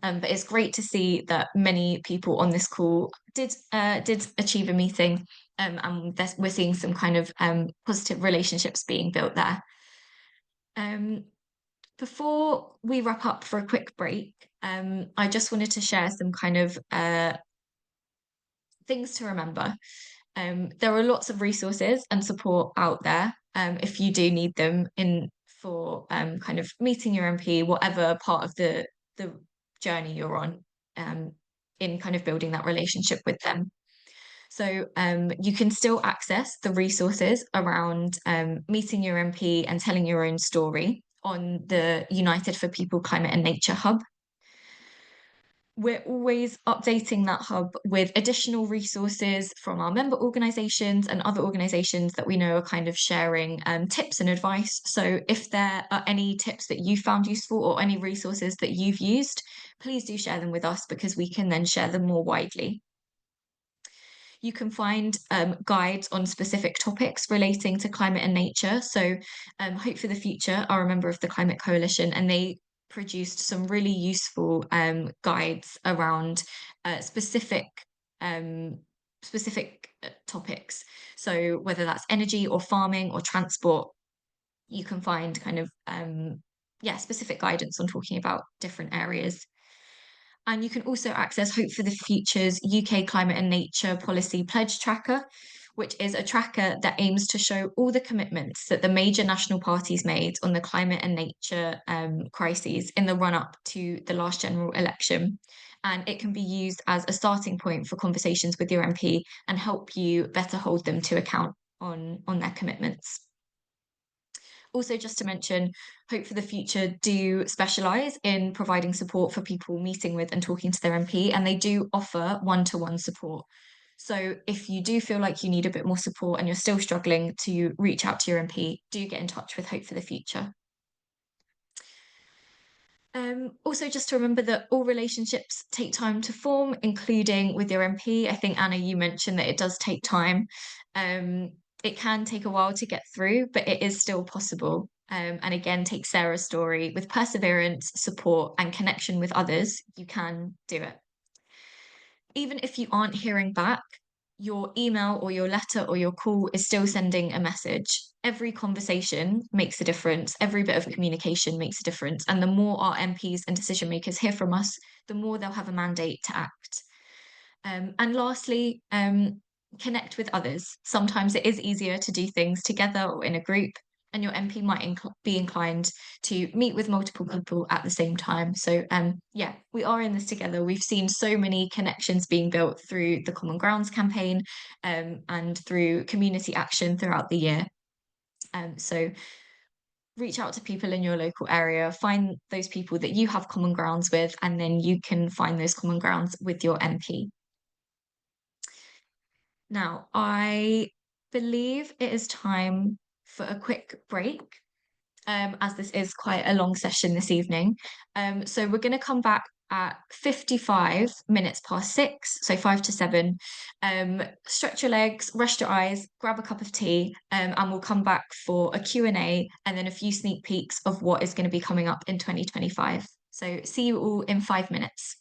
But it's great to see that many people on this call did achieve a meeting, and we're seeing some kind of positive relationships being built there. Before we wrap up for a quick break, I just wanted to share some kind of things to remember. There are lots of resources and support out there if you do need them in for kind of meeting your MP, whatever part of the journey you're on, in kind of building that relationship with them. So you can still access the resources around meeting your MP and telling your own story on the United for People Climate and Nature Hub. We're always updating that hub with additional resources from our member organisations and other organisations that we know are kind of sharing tips and advice. So if there are any tips that you found useful or any resources that you've used, please do share them with us because we can then share them more widely. You can find guides on specific topics relating to climate and nature. So Hope for the Future are a member of the Climate Coalition, and they produced some really useful guides around specific topics. So whether that's energy or farming or transport, you can find kind of specific guidance on talking about different areas. And you can also access Hope for the Future's UK Climate and Nature Policy Pledge Tracker, which is a tracker that aims to show all the commitments that the major national parties made on the climate and nature crises in the run up to the last general election. And it can be used as a starting point for conversations with your MP and help you better hold them to account on their commitments. Also, just to mention, Hope for the Future do specialise in providing support for people meeting with and talking to their MP, and they do offer one-to-one support. So if you do feel like you need a bit more support and you're still struggling to reach out to your MP, do get in touch with Hope for the Future. Also, just to remember that all relationships take time to form, including with your MP. I think, Anna, you mentioned that it does take time. It can take a while to get through, but it is still possible. And again, take Sarah's story with perseverance, support, and connection with others, you can do it. Even if you aren't hearing back, your email or your letter or your call is still sending a message. Every conversation makes a difference. Every bit of communication makes a difference. And the more our MPs and decision makers hear from us, the more they'll have a mandate to act. And lastly, connect with others. Sometimes it is easier to do things together or in a group, and your MP might be inclined to meet with multiple people at the same time. So we are in this together. We've seen so many connections being built through the Common Grounds campaign and through community action throughout the year. So reach out to people in your local area, find those people that you have common grounds with, and then you can find those common grounds with your MP. Now, I believe it is time for a quick break, as this is quite a long session this evening. So we're going to come back at 55 minutes past 6, so 5 to 7. Stretch your legs, rest your eyes, grab a cup of tea, and we'll come back for a Q&A and then a few sneak peeks of what is going to be coming up in 2025. So see you all in 5 minutes.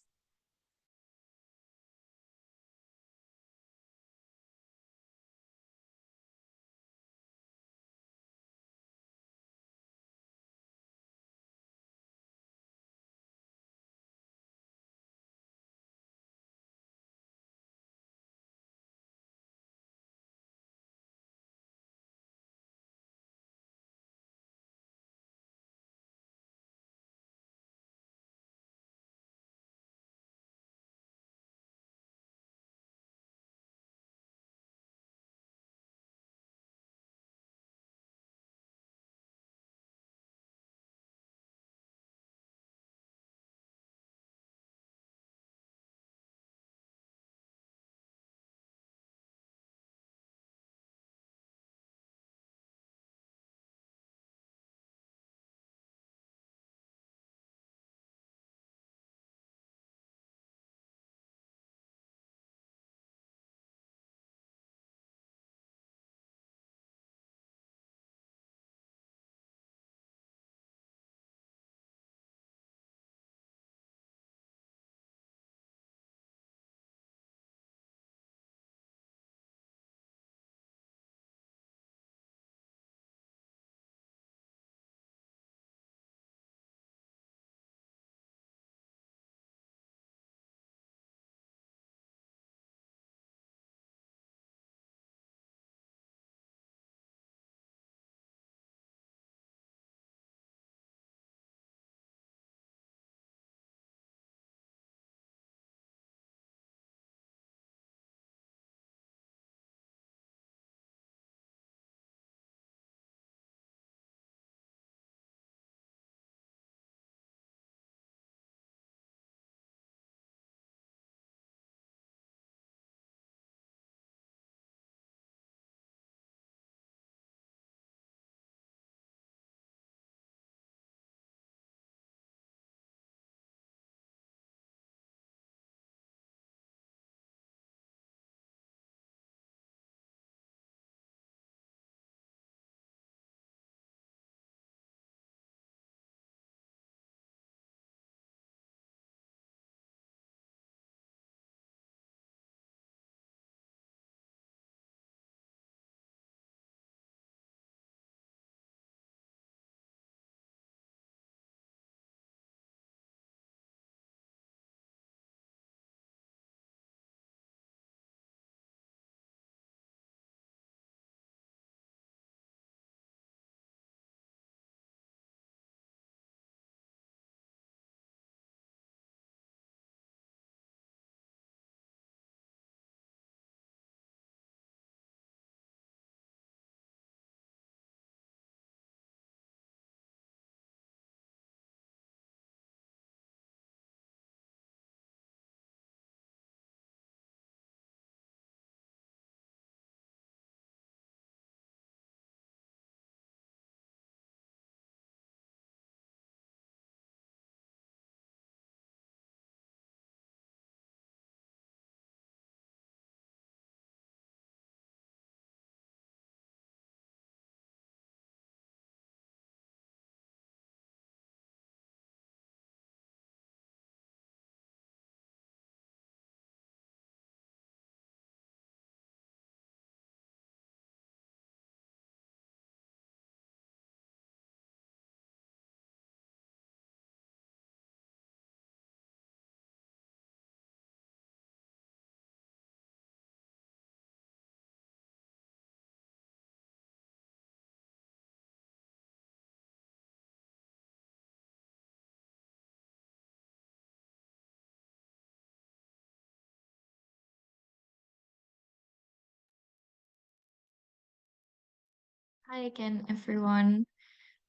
Hi again, everyone.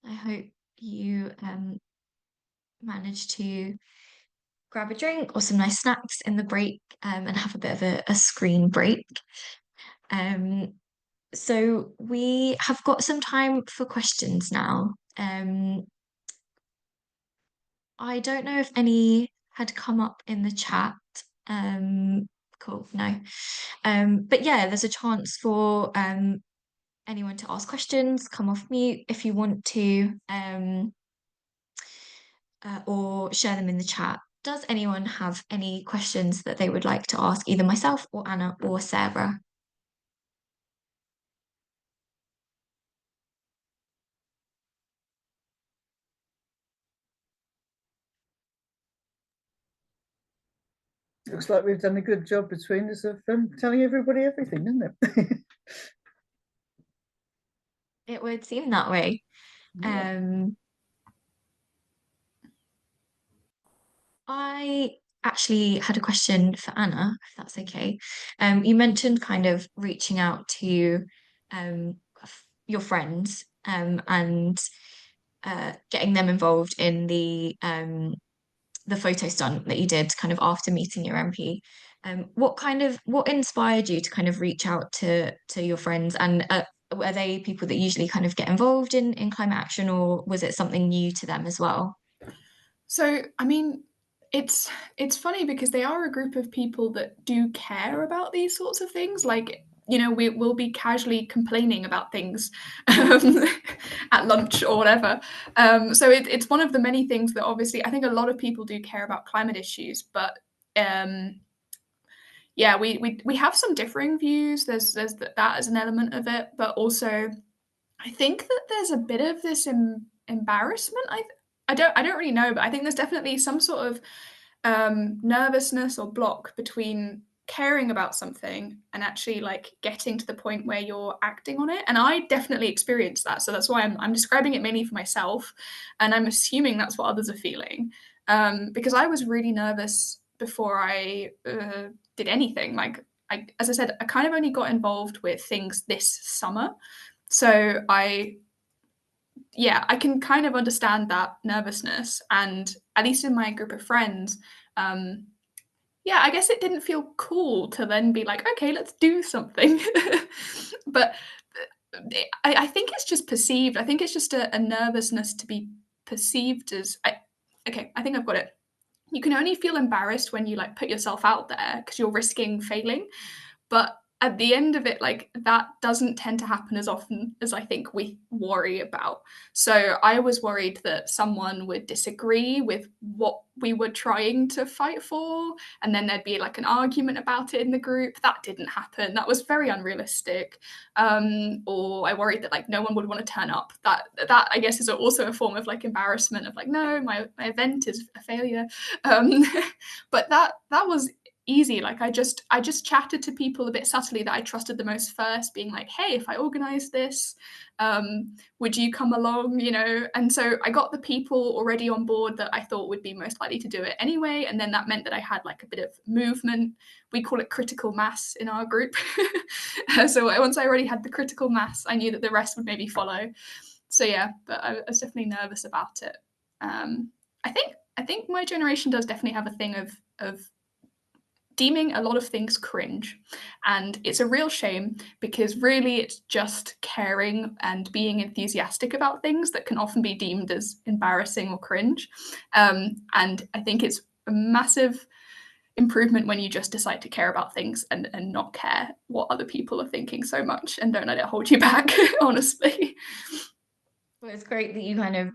I hope you managed to grab a drink or some nice snacks in the break and have a bit of a screen break. Um, so we have got some time for questions now. I don't know if any had come up in the chat. Cool, no. But yeah, there's a chance for anyone to ask questions, come off mute if you want to, or share them in the chat. Does anyone have any questions that they would like to ask either myself or Anna or Sarah? Looks like we've done a good job between us of telling everybody everything, isn't it? It would seem that way. Yeah. I actually had a question for Anna, if that's okay. You mentioned kind of reaching out to your friends and getting them involved in the photo stunt that you did kind of after meeting your MP. What inspired you to kind of reach out to your friends, and were they people that usually kind of get involved in climate action, or was it something new to them as well? So, I mean, it's funny because they are a group of people that do care about these sorts of things. Like, you know, we will be casually complaining about things um, at lunch or whatever. So it's one of the many things that obviously I think a lot of people do care about climate issues, but um, yeah, we have some differing views. There's that as an element of it, but also I think that there's a bit of this embarrassment. I don't really know, but I think there's definitely some sort of nervousness or block between caring about something and actually like getting to the point where you're acting on it. And I definitely experienced that, so that's why I'm describing it mainly for myself, and I'm assuming that's what others are feeling. Because I was really nervous before I did anything. Like as I said, I kind of only got involved with things this summer, so I can kind of understand that nervousness. And at least in my group of friends, um, yeah, I guess it didn't feel cool to then be like, okay, let's do something. But I think it's just perceived. I think it's just a nervousness to be perceived as. Okay, I think I've got it. You can only feel embarrassed when you like put yourself out there because you're risking failing. But at the end of it, like that doesn't tend to happen as often as I think we worry about. So I was worried that someone would disagree with what we were trying to fight for, and then there'd be like an argument about it in the group. That didn't happen. That was very unrealistic. Or I worried that like no one would want to turn up. That I guess is also a form of like embarrassment of like, no, my event is a failure. Um, but that was easy. Like I just chatted to people a bit subtly that I trusted the most first, being like, hey, if I organize this, would you come along, you know? And so I got the people already on board that I thought would be most likely to do it anyway, and then that meant that I had like a bit of movement. We call it critical mass in our group. So once I already had the critical mass, I knew that the rest would maybe follow. So yeah, but I was definitely nervous about it. I think my generation does definitely have a thing of deeming a lot of things cringe. And it's a real shame because really it's just caring and being enthusiastic about things that can often be deemed as embarrassing or cringe. And I think it's a massive improvement when you just decide to care about things and not care what other people are thinking so much and don't let it hold you back, honestly. Well, it's great that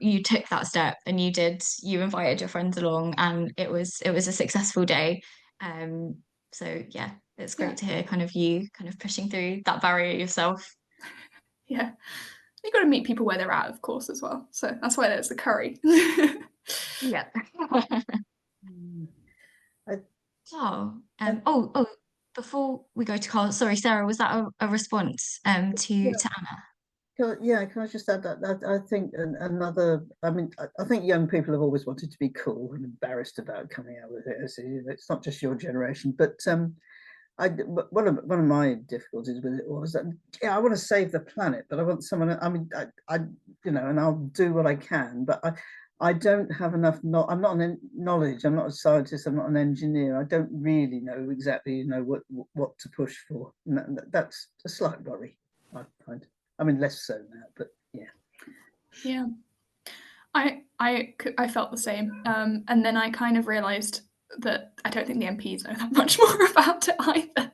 you took that step and you invited your friends along, and it was a successful day. Um, so yeah, it's Yeah, great to hear kind of you kind of pushing through that barrier yourself. yeah. You got to meet people where they're at, of course, as well. So that's why there's the curry. Yeah. Mm. I, Oh, I, before we go to Carl, sorry, Sarah, was that a response yeah, to Anna? yeah, can I just add that I think another, I mean, I think young people have always wanted to be cool and embarrassed about coming out with it. It's not just your generation, but one of my difficulties with it was that, yeah, I want to save the planet, but I want someone. I mean, I you know, and I'll do what I can, but I don't have enough. I'm not an knowledge. I'm not a scientist. I'm not an engineer. I don't really know exactly, you know, what to push for. And that's a slight worry, I find. I mean, less so now, but yeah. Yeah. I felt the same. And then I kind of realised that I don't think the MPs know that much more about it either.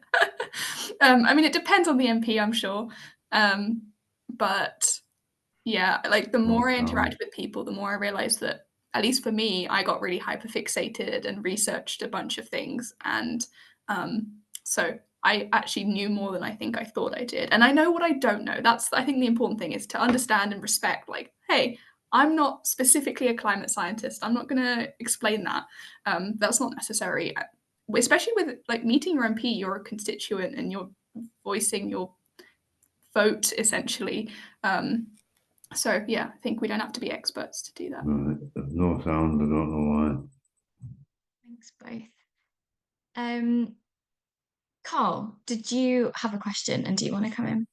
I mean, it depends on the MP, I'm sure. But yeah, like the more I interacted with people, the more I realised that, at least for me, I got really hyperfixated and researched a bunch of things. And so I actually knew more than I think I thought I did. And I know what I don't know. That's, I think the important thing is to understand and respect, like, hey, I'm not specifically a climate scientist. I'm not going to explain that. That's not necessary, especially with like meeting your MP, you're a constituent and you're voicing your vote essentially. So yeah, I think we don't have to be experts to do that. Right. No sound, I don't know why. Thanks both. Carl, did you have a question and do you want to come in?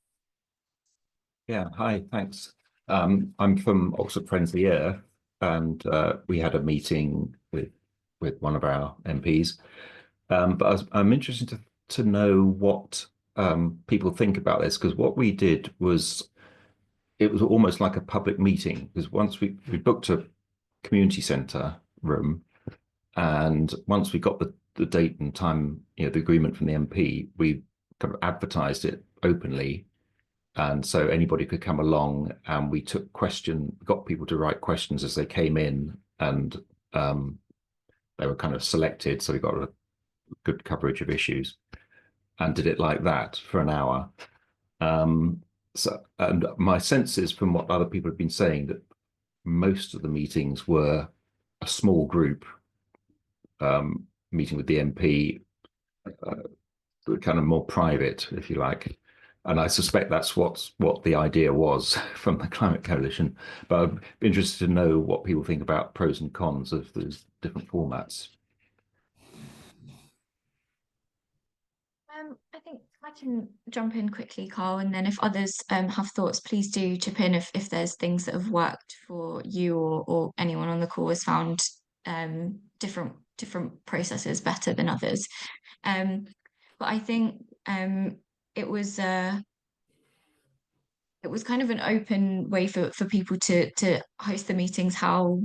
Yeah, hi, thanks. I'm from Oxford Friends of the Earth, and we had a meeting with one of our MPs. But I'm interested to know what people think about this, because what we did was, it was almost like a public meeting, because once we booked a community centre room, and once we got the date and time, you know, the agreement from the MP, we kind of advertised it openly. And so anybody could come along, and we got people to write questions as they came in, and they were kind of selected. So we got a good coverage of issues and did it like that for an hour. And my sense is, from what other people have been saying, that most of the meetings were a small group meeting with the MP, kind of more private, if you like. And I suspect that's what the idea was from the Climate Coalition. But I'd be interested to know what people think about pros and cons of those different formats. I think I can jump in quickly, Carl, and then if others have thoughts, please do chip in if there's things that have worked for you or anyone on the call has found different processes better than others. But I think it was kind of an open way for people to host the meetings how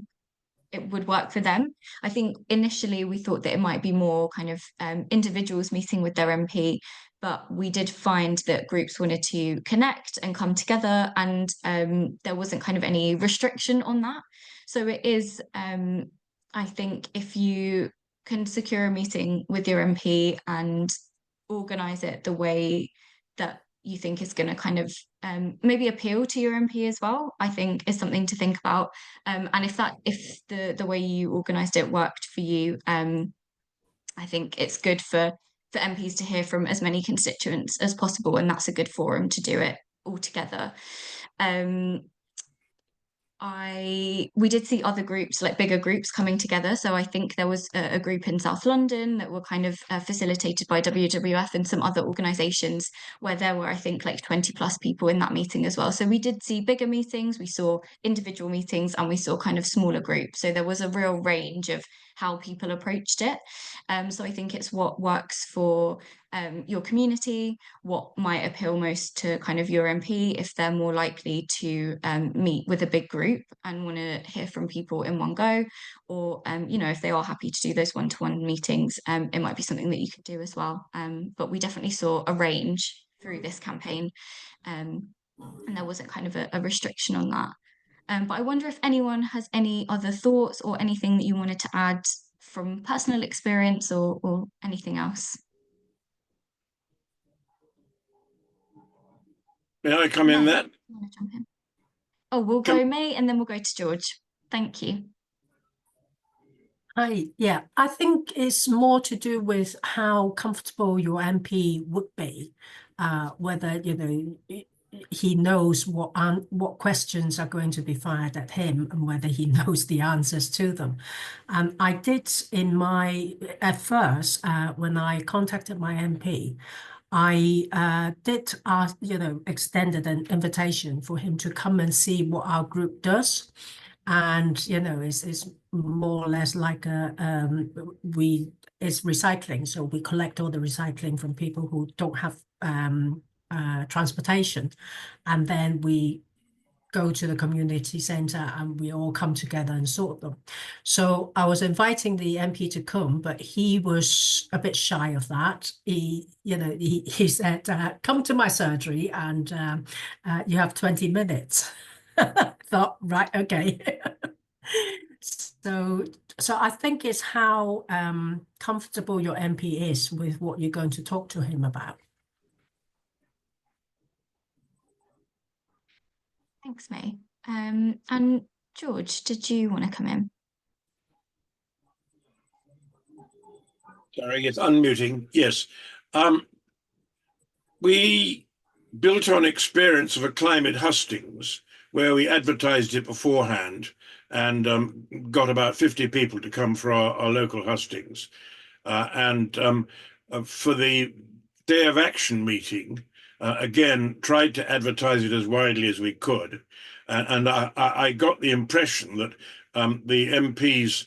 it would work for them. I think initially we thought that it might be more kind of individuals meeting with their MP, but we did find that groups wanted to connect and come together, and there wasn't kind of any restriction on that. So it is, I think, if you can secure a meeting with your MP and organize it the way that you think is going to kind of maybe appeal to your MP as well, I think is something to think about. And if the way you organised it worked for you, I think it's good for MPs to hear from as many constituents as possible, and that's a good forum to do it all together. We did see other groups, like bigger groups, coming together. So I think there was a group in South London that were kind of facilitated by WWF and some other organisations, where there were, I think, like 20 plus people in that meeting as well. So we did see bigger meetings, we saw individual meetings, and we saw kind of smaller groups. So there was a real range of how people approached it. So I think it's what works for your community, what might appeal most to kind of your MP, if they're more likely to meet with a big group and want to hear from people in one go, or you know, if they are happy to do those one-to-one meetings, it might be something that you could do as well. But we definitely saw a range through this campaign, and there wasn't kind of a restriction on that. But I wonder if anyone has any other thoughts or anything that you wanted to add from personal experience or anything else. May I come in then? Oh, we'll go May and then we'll go to George. Thank you. Hi, yeah, I think it's more to do with how comfortable your MP would be, whether, you know, he knows what questions are going to be fired at him and whether he knows the answers to them. And I did at first, when I contacted my MP, I did ask, extended an invitation for him to come and see what our group does. And, it's more or less like it's recycling. So we collect all the recycling from people who don't have transportation. And then we go to the community centre and we all come together and sort them. So I was inviting the MP to come, but he was a bit shy of that. He said, come to my surgery and you have 20 minutes. Thought, right, okay. So I think it's how comfortable your MP is with what you're going to talk to him about. Thanks, May. And George, did you want to come in? Sorry, it's unmuting. Yes. We built on experience of a climate hustings where we advertised it beforehand and got about 50 people to come for our local hustings. For the Day of Action meeting, again, tried to advertise it as widely as we could. And I got the impression that the MPs,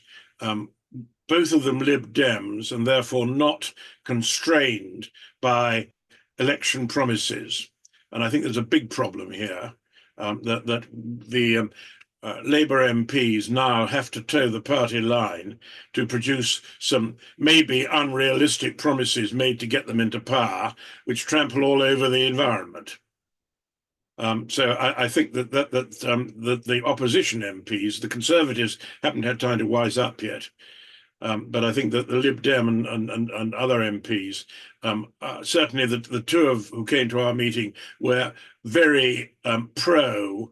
both of them Lib Dems, and therefore not constrained by election promises. And I think there's a big problem here, that the Labour MPs now have to toe the party line to produce some maybe unrealistic promises made to get them into power, which trample all over the environment. So I think that the opposition MPs, the Conservatives, haven't had time to wise up yet. But I think that the Lib Dem and other MPs, certainly the two who came to our meeting, were very pro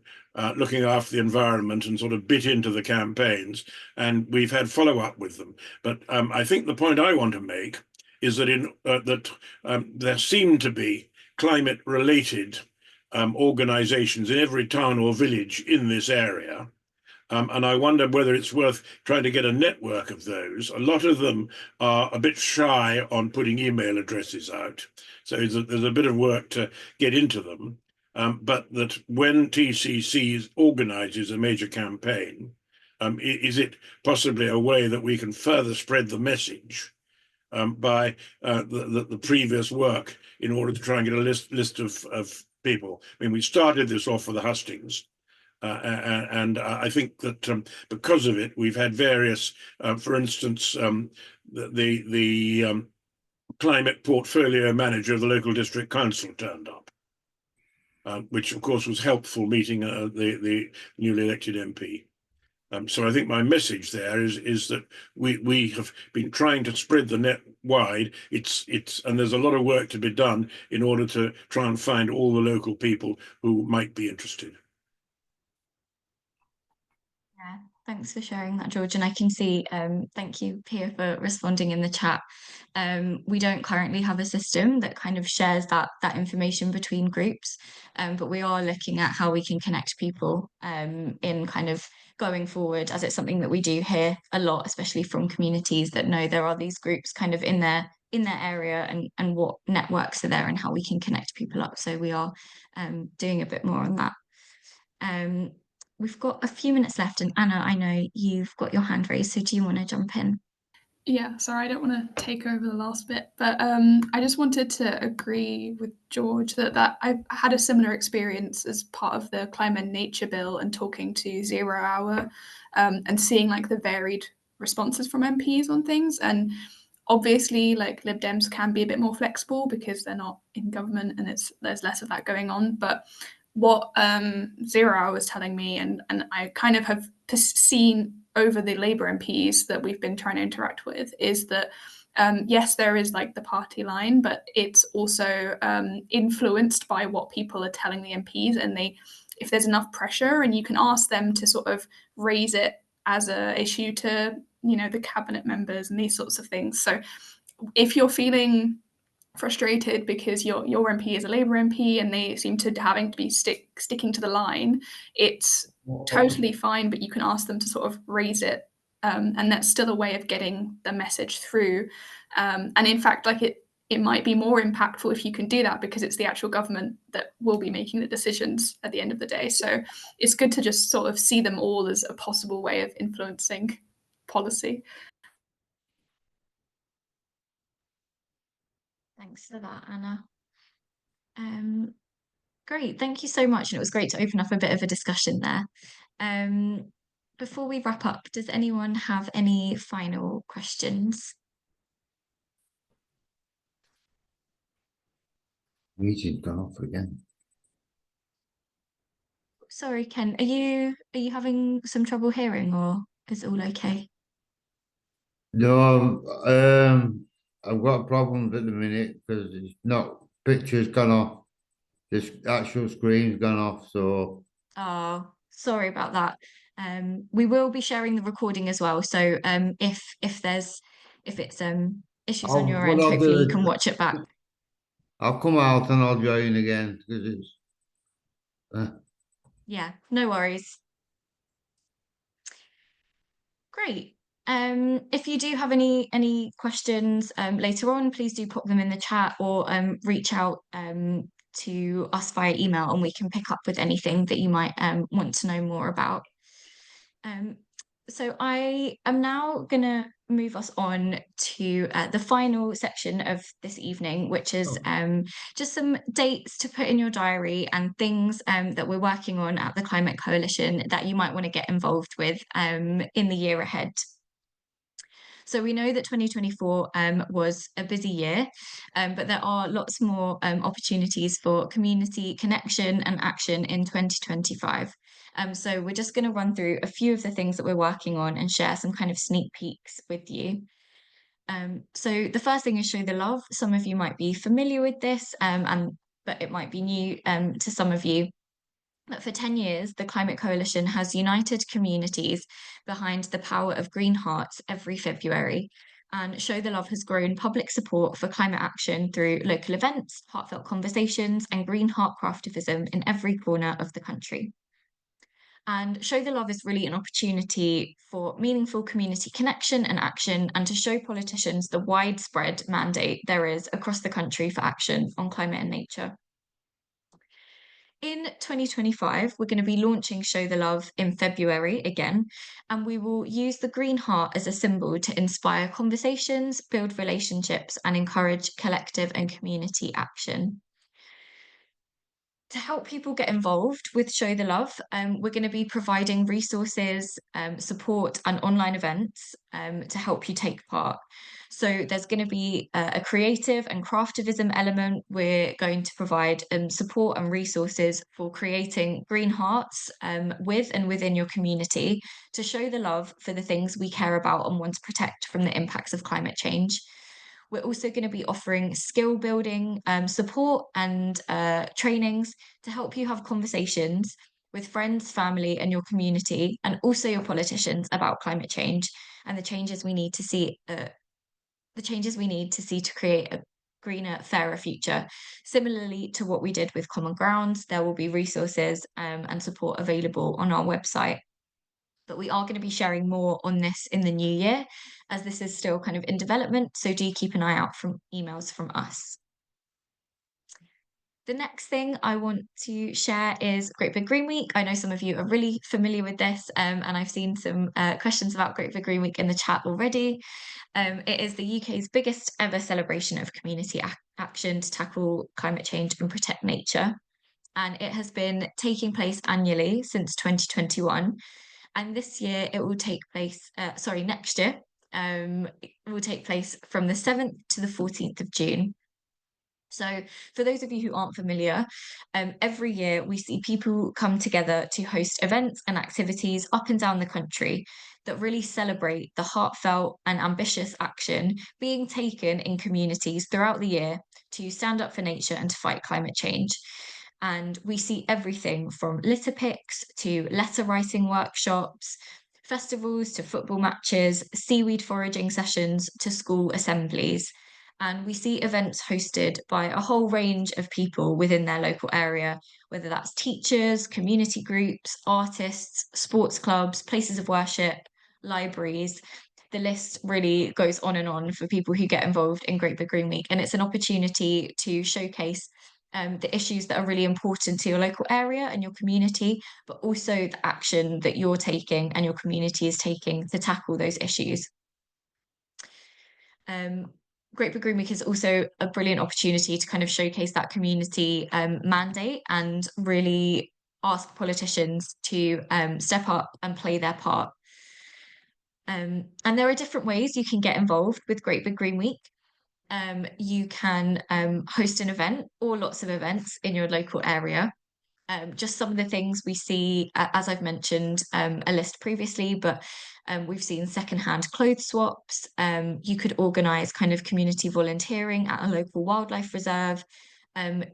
looking after the environment and sort of bit into the campaigns, and we've had follow-up with them. But I think the point I want to make is that there seem to be climate-related organizations in every town or village in this area. And I wonder whether it's worth trying to get a network of those. A lot of them are a bit shy on putting email addresses out. So there's a bit of work to get into them. But that when TCC organizes a major campaign, is it possibly a way that we can further spread the message by the previous work in order to try and get a list of people? I mean, we started this off for the hustings. And I think that because of it, we've had various, for instance, the climate portfolio manager of the local district council turned up, which of course was helpful meeting the newly elected MP. So I think my message there is that we have been trying to spread the net wide. And there's a lot of work to be done in order to try and find all the local people who might be interested. Yeah, thanks for sharing that, George. And I can see, thank you, Pia, for responding in the chat. We don't currently have a system that kind of shares that information between groups, but we are looking at how we can connect people in kind of going forward, as it's something that we do hear a lot, especially from communities that know there are these groups kind of in their area and what networks are there and how we can connect people up. So we are doing a bit more on that. We've got a few minutes left, and Anna, I know you've got your hand raised, so do you want to jump in? Yeah, sorry, I don't want to take over the last bit, but I just wanted to agree with George that I've had a similar experience as part of the Climate and Nature Bill and talking to 0 Hour and seeing like the varied responses from MPs on things. And obviously, like Lib Dems can be a bit more flexible because they're not in government and there's less of that going on. But what 0 Hour was telling me, and I kind of have seen over the Labour MPs that we've been trying to interact with, is that yes, there is like the party line, but it's also influenced by what people are telling the MPs, and if there's enough pressure, and you can ask them to sort of raise it as a issue to the cabinet members and these sorts of things. So if you're feeling frustrated because your MP is a Labour MP and they seem to having to be sticking to the line, it's totally fine, but you can ask them to sort of raise it. And that's still a way of getting the message through. And in fact, like it might be more impactful if you can do that, because it's the actual government that will be making the decisions at the end of the day. So it's good to just sort of see them all as a possible way of influencing policy. Thanks for that, Anna. Great, thank you so much. And it was great to open up a bit of a discussion there. Before we wrap up, does anyone have any final questions? Meeting's gone off again. Sorry, Ken, are you having some trouble hearing, or is it all okay? No, I've got problems at the minute because it's not pictures gone off. This actual screen's gone off, so Oh, sorry about that. We will be sharing the recording as well. So if it's issues on your what end, I'll hopefully do you is can watch it back. I'll come out and I'll join again because it's Yeah, no worries. Great. If you do have any questions later on, please do pop them in the chat, or reach out to us via email, and we can pick up with anything that you might want to know more about. So I am now going to move us on to the final section of this evening, which is just some dates to put in your diary and things that we're working on at the Climate Coalition that you might want to get involved with in the year ahead. So we know that 2024 was a busy year, but there are lots more opportunities for community connection and action in 2025. So we're just going to run through a few of the things that we're working on and share some kind of sneak peeks with you. So the first thing is Show the Love. Some of you might be familiar with this, but it might be new to some of you. But for 10 years, the Climate Coalition has united communities behind the power of green hearts every February. And Show the Love has grown public support for climate action through local events, heartfelt conversations, and green heart craftivism in every corner of the country. And Show the Love is really an opportunity for meaningful community connection and action, and to show politicians the widespread mandate there is across the country for action on climate and nature. In 2025, we're going to be launching Show the Love in February again, and we will use the green heart as a symbol to inspire conversations, build relationships, and encourage collective and community action. To help people get involved with Show the Love, we're going to be providing resources, support, and online events to help you take part. So there's going to be a creative and craftivism element. We're going to provide support and resources for creating green hearts with and within your community to show the love for the things we care about and want to protect from the impacts of climate change. We're also going to be offering skill building support and trainings to help you have conversations with friends, family, and your community, and also your politicians about climate change and the changes we need to see. To create a greener, fairer future. Similarly to what we did with Common Grounds, there will be resources and support available on our website. But we are going to be sharing more on this in the new year, as this is still kind of in development. So do keep an eye out from emails from us. The next thing I want to share is Great Big Green Week. I know some of you are really familiar with this, and I've seen some questions about Great Big Green Week in the chat already. It is the UK's biggest ever celebration of community action to tackle climate change and protect nature. And it has been taking place annually since 2021. And this year it will take place, next year, it will take place from the 7th to the 14th of June. So for those of you who aren't familiar, every year we see people come together to host events and activities up and down the country that really celebrate the heartfelt and ambitious action being taken in communities throughout the year to stand up for nature and to fight climate change. And we see everything from litter picks to letter writing workshops, festivals to football matches, seaweed foraging sessions to school assemblies. And we see events hosted by a whole range of people within their local area, whether that's teachers, community groups, artists, sports clubs, places of worship, libraries. The list really goes on and on for people who get involved in Great Big Green Week. And it's an opportunity to showcase the issues that are really important to your local area and your community, but also the action that you're taking and your community is taking to tackle those issues. Great Big Green Week is also a brilliant opportunity to kind of showcase that community mandate and really ask politicians to step up and play their part. And there are different ways you can get involved with Great Big Green Week. You can host an event or lots of events in your local area. Just some of the things we see, as I've mentioned a list previously, but we've seen secondhand clothes swaps. You could organise kind of community volunteering at a local wildlife reserve.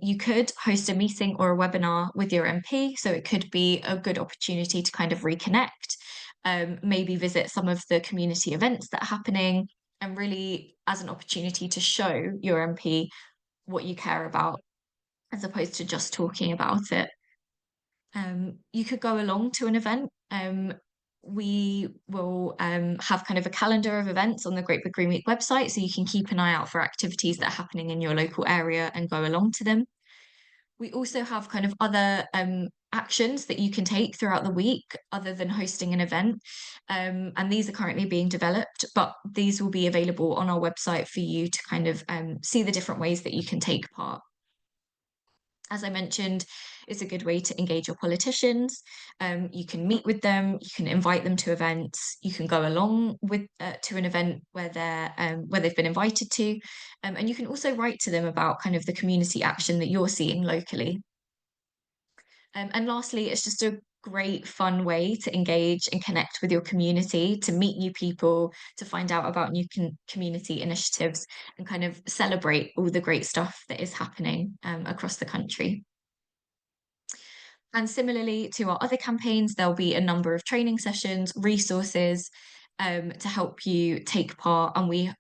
You could host a meeting or a webinar with your MP, so it could be a good opportunity to kind of reconnect, maybe visit some of the community events that are happening, and really as an opportunity to show your MP what you care about, as opposed to just talking about it. You could go along to an event. We will have kind of a calendar of events on the Great Big Green Week website, so you can keep an eye out for activities that are happening in your local area and go along to them. We also have kind of other actions that you can take throughout the week other than hosting an event. And these are currently being developed, but these will be available on our website for you to kind of see the different ways that you can take part. As I mentioned, it's a good way to engage your politicians. You can meet with them, you can invite them to events, you can go along with to an event where they've been invited to, and you can also write to them about kind of the community action that you're seeing locally. And lastly, it's just a great fun way to engage and connect with your community, to meet new people, to find out about new community initiatives, and kind of celebrate all the great stuff that is happening across the country. And similarly to our other campaigns, there'll be a number of training sessions, resources to help you take part, and we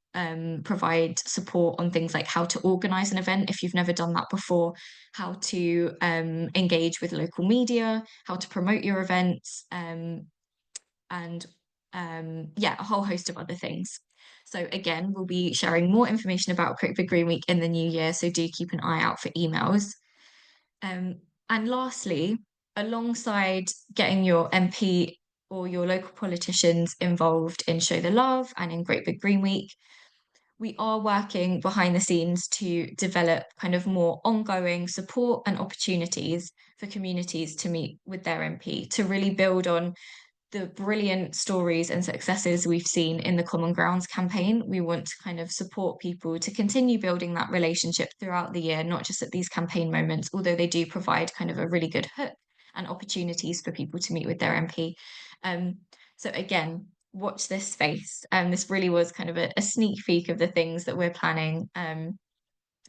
provide support on things like how to organise an event if you've never done that before, how to engage with local media, how to promote your events, and yeah, a whole host of other things. So again, we'll be sharing more information about Great Big Green Week in the new year, so do keep an eye out for emails. And lastly, alongside getting your MP or your local politicians involved in Show the Love and in Great Big Green Week, we are working behind the scenes to develop kind of more ongoing support and opportunities for communities to meet with their MP, to really build on the brilliant stories and successes we've seen in the Common Grounds campaign. We want to kind of support people to continue building that relationship throughout the year, not just at these campaign moments, although they do provide kind of a really good hook and opportunities for people to meet with their MP. So again, watch this space. This really was kind of a sneak peek of the things that we're planning and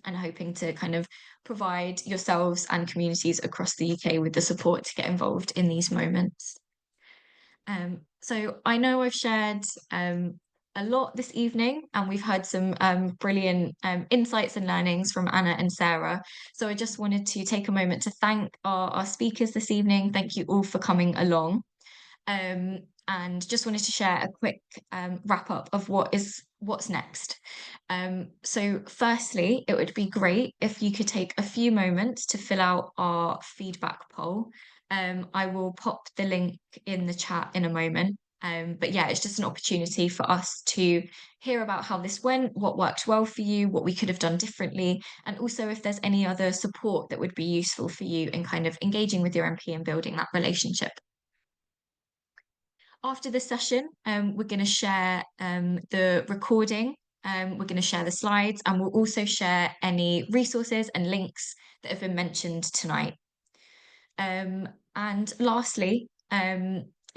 hoping to kind of provide yourselves and communities across the UK with the support to get involved in these moments. So I know I've shared a lot this evening, and we've had some brilliant insights and learnings from Anna and Sarah. So I just wanted to take a moment to thank our speakers this evening. Thank you all for coming along. And just wanted to share a quick wrap up of what's next. So firstly, it would be great if you could take a few moments to fill out our feedback poll. I will pop the link in the chat in a moment. But yeah, it's just an opportunity for us to hear about how this went, what worked well for you, what we could have done differently, and also if there's any other support that would be useful for you in kind of engaging with your MP and building that relationship. After this session, we're going to share the recording, we're going to share the slides, and we'll also share any resources and links that have been mentioned tonight. And lastly,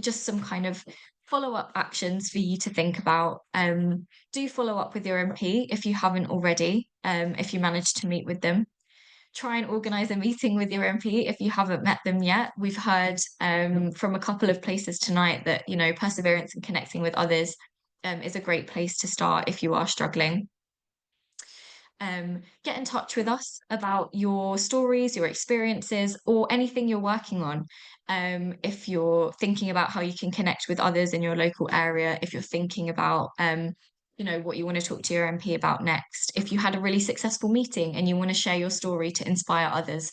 just some kind of follow-up actions for you to think about. Do follow up with your MP if you haven't already, if you managed to meet with them. Try and organise a meeting with your MP if you haven't met them yet. We've heard from a couple of places tonight that, you know, perseverance and connecting with others is a great place to start if you are struggling. get in touch with us about your stories, your experiences, or anything you're working on. If you're thinking about how you can connect with others in your local area, if you're thinking about what you want to talk to your MP about next, if you had a really successful meeting and you want to share your story to inspire others,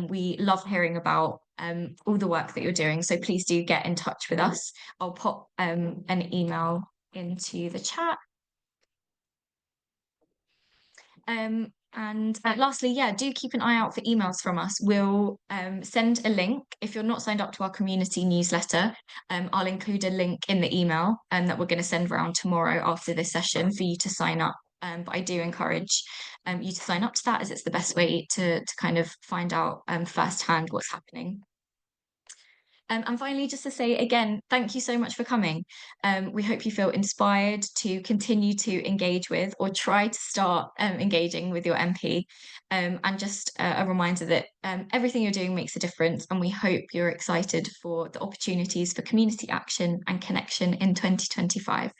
we love hearing about all the work that you're doing. So please do get in touch with us. I'll pop an email into the chat. And lastly, yeah, do keep an eye out for emails from us. We'll send a link. If you're not signed up to our community newsletter, I'll include a link in the email that we're going to send around tomorrow after this session for you to sign up. But I do encourage you to sign up to that, as it's the best way to kind of find out firsthand what's happening. And finally, just to say again, thank you so much for coming. We hope you feel inspired to continue to engage with, or try to start engaging with your MP. And just a reminder that everything you're doing makes a difference, and we hope you're excited for the opportunities for community action and connection in 2025.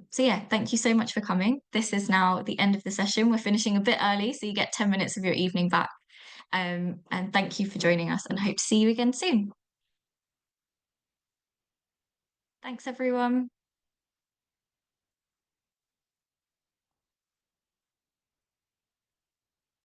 So yeah, thank you so much for coming. This is now the end of the session. We're finishing a bit early, so you get 10 minutes of your evening back. And thank you for joining us, and hope to see you again soon. Thanks, everyone.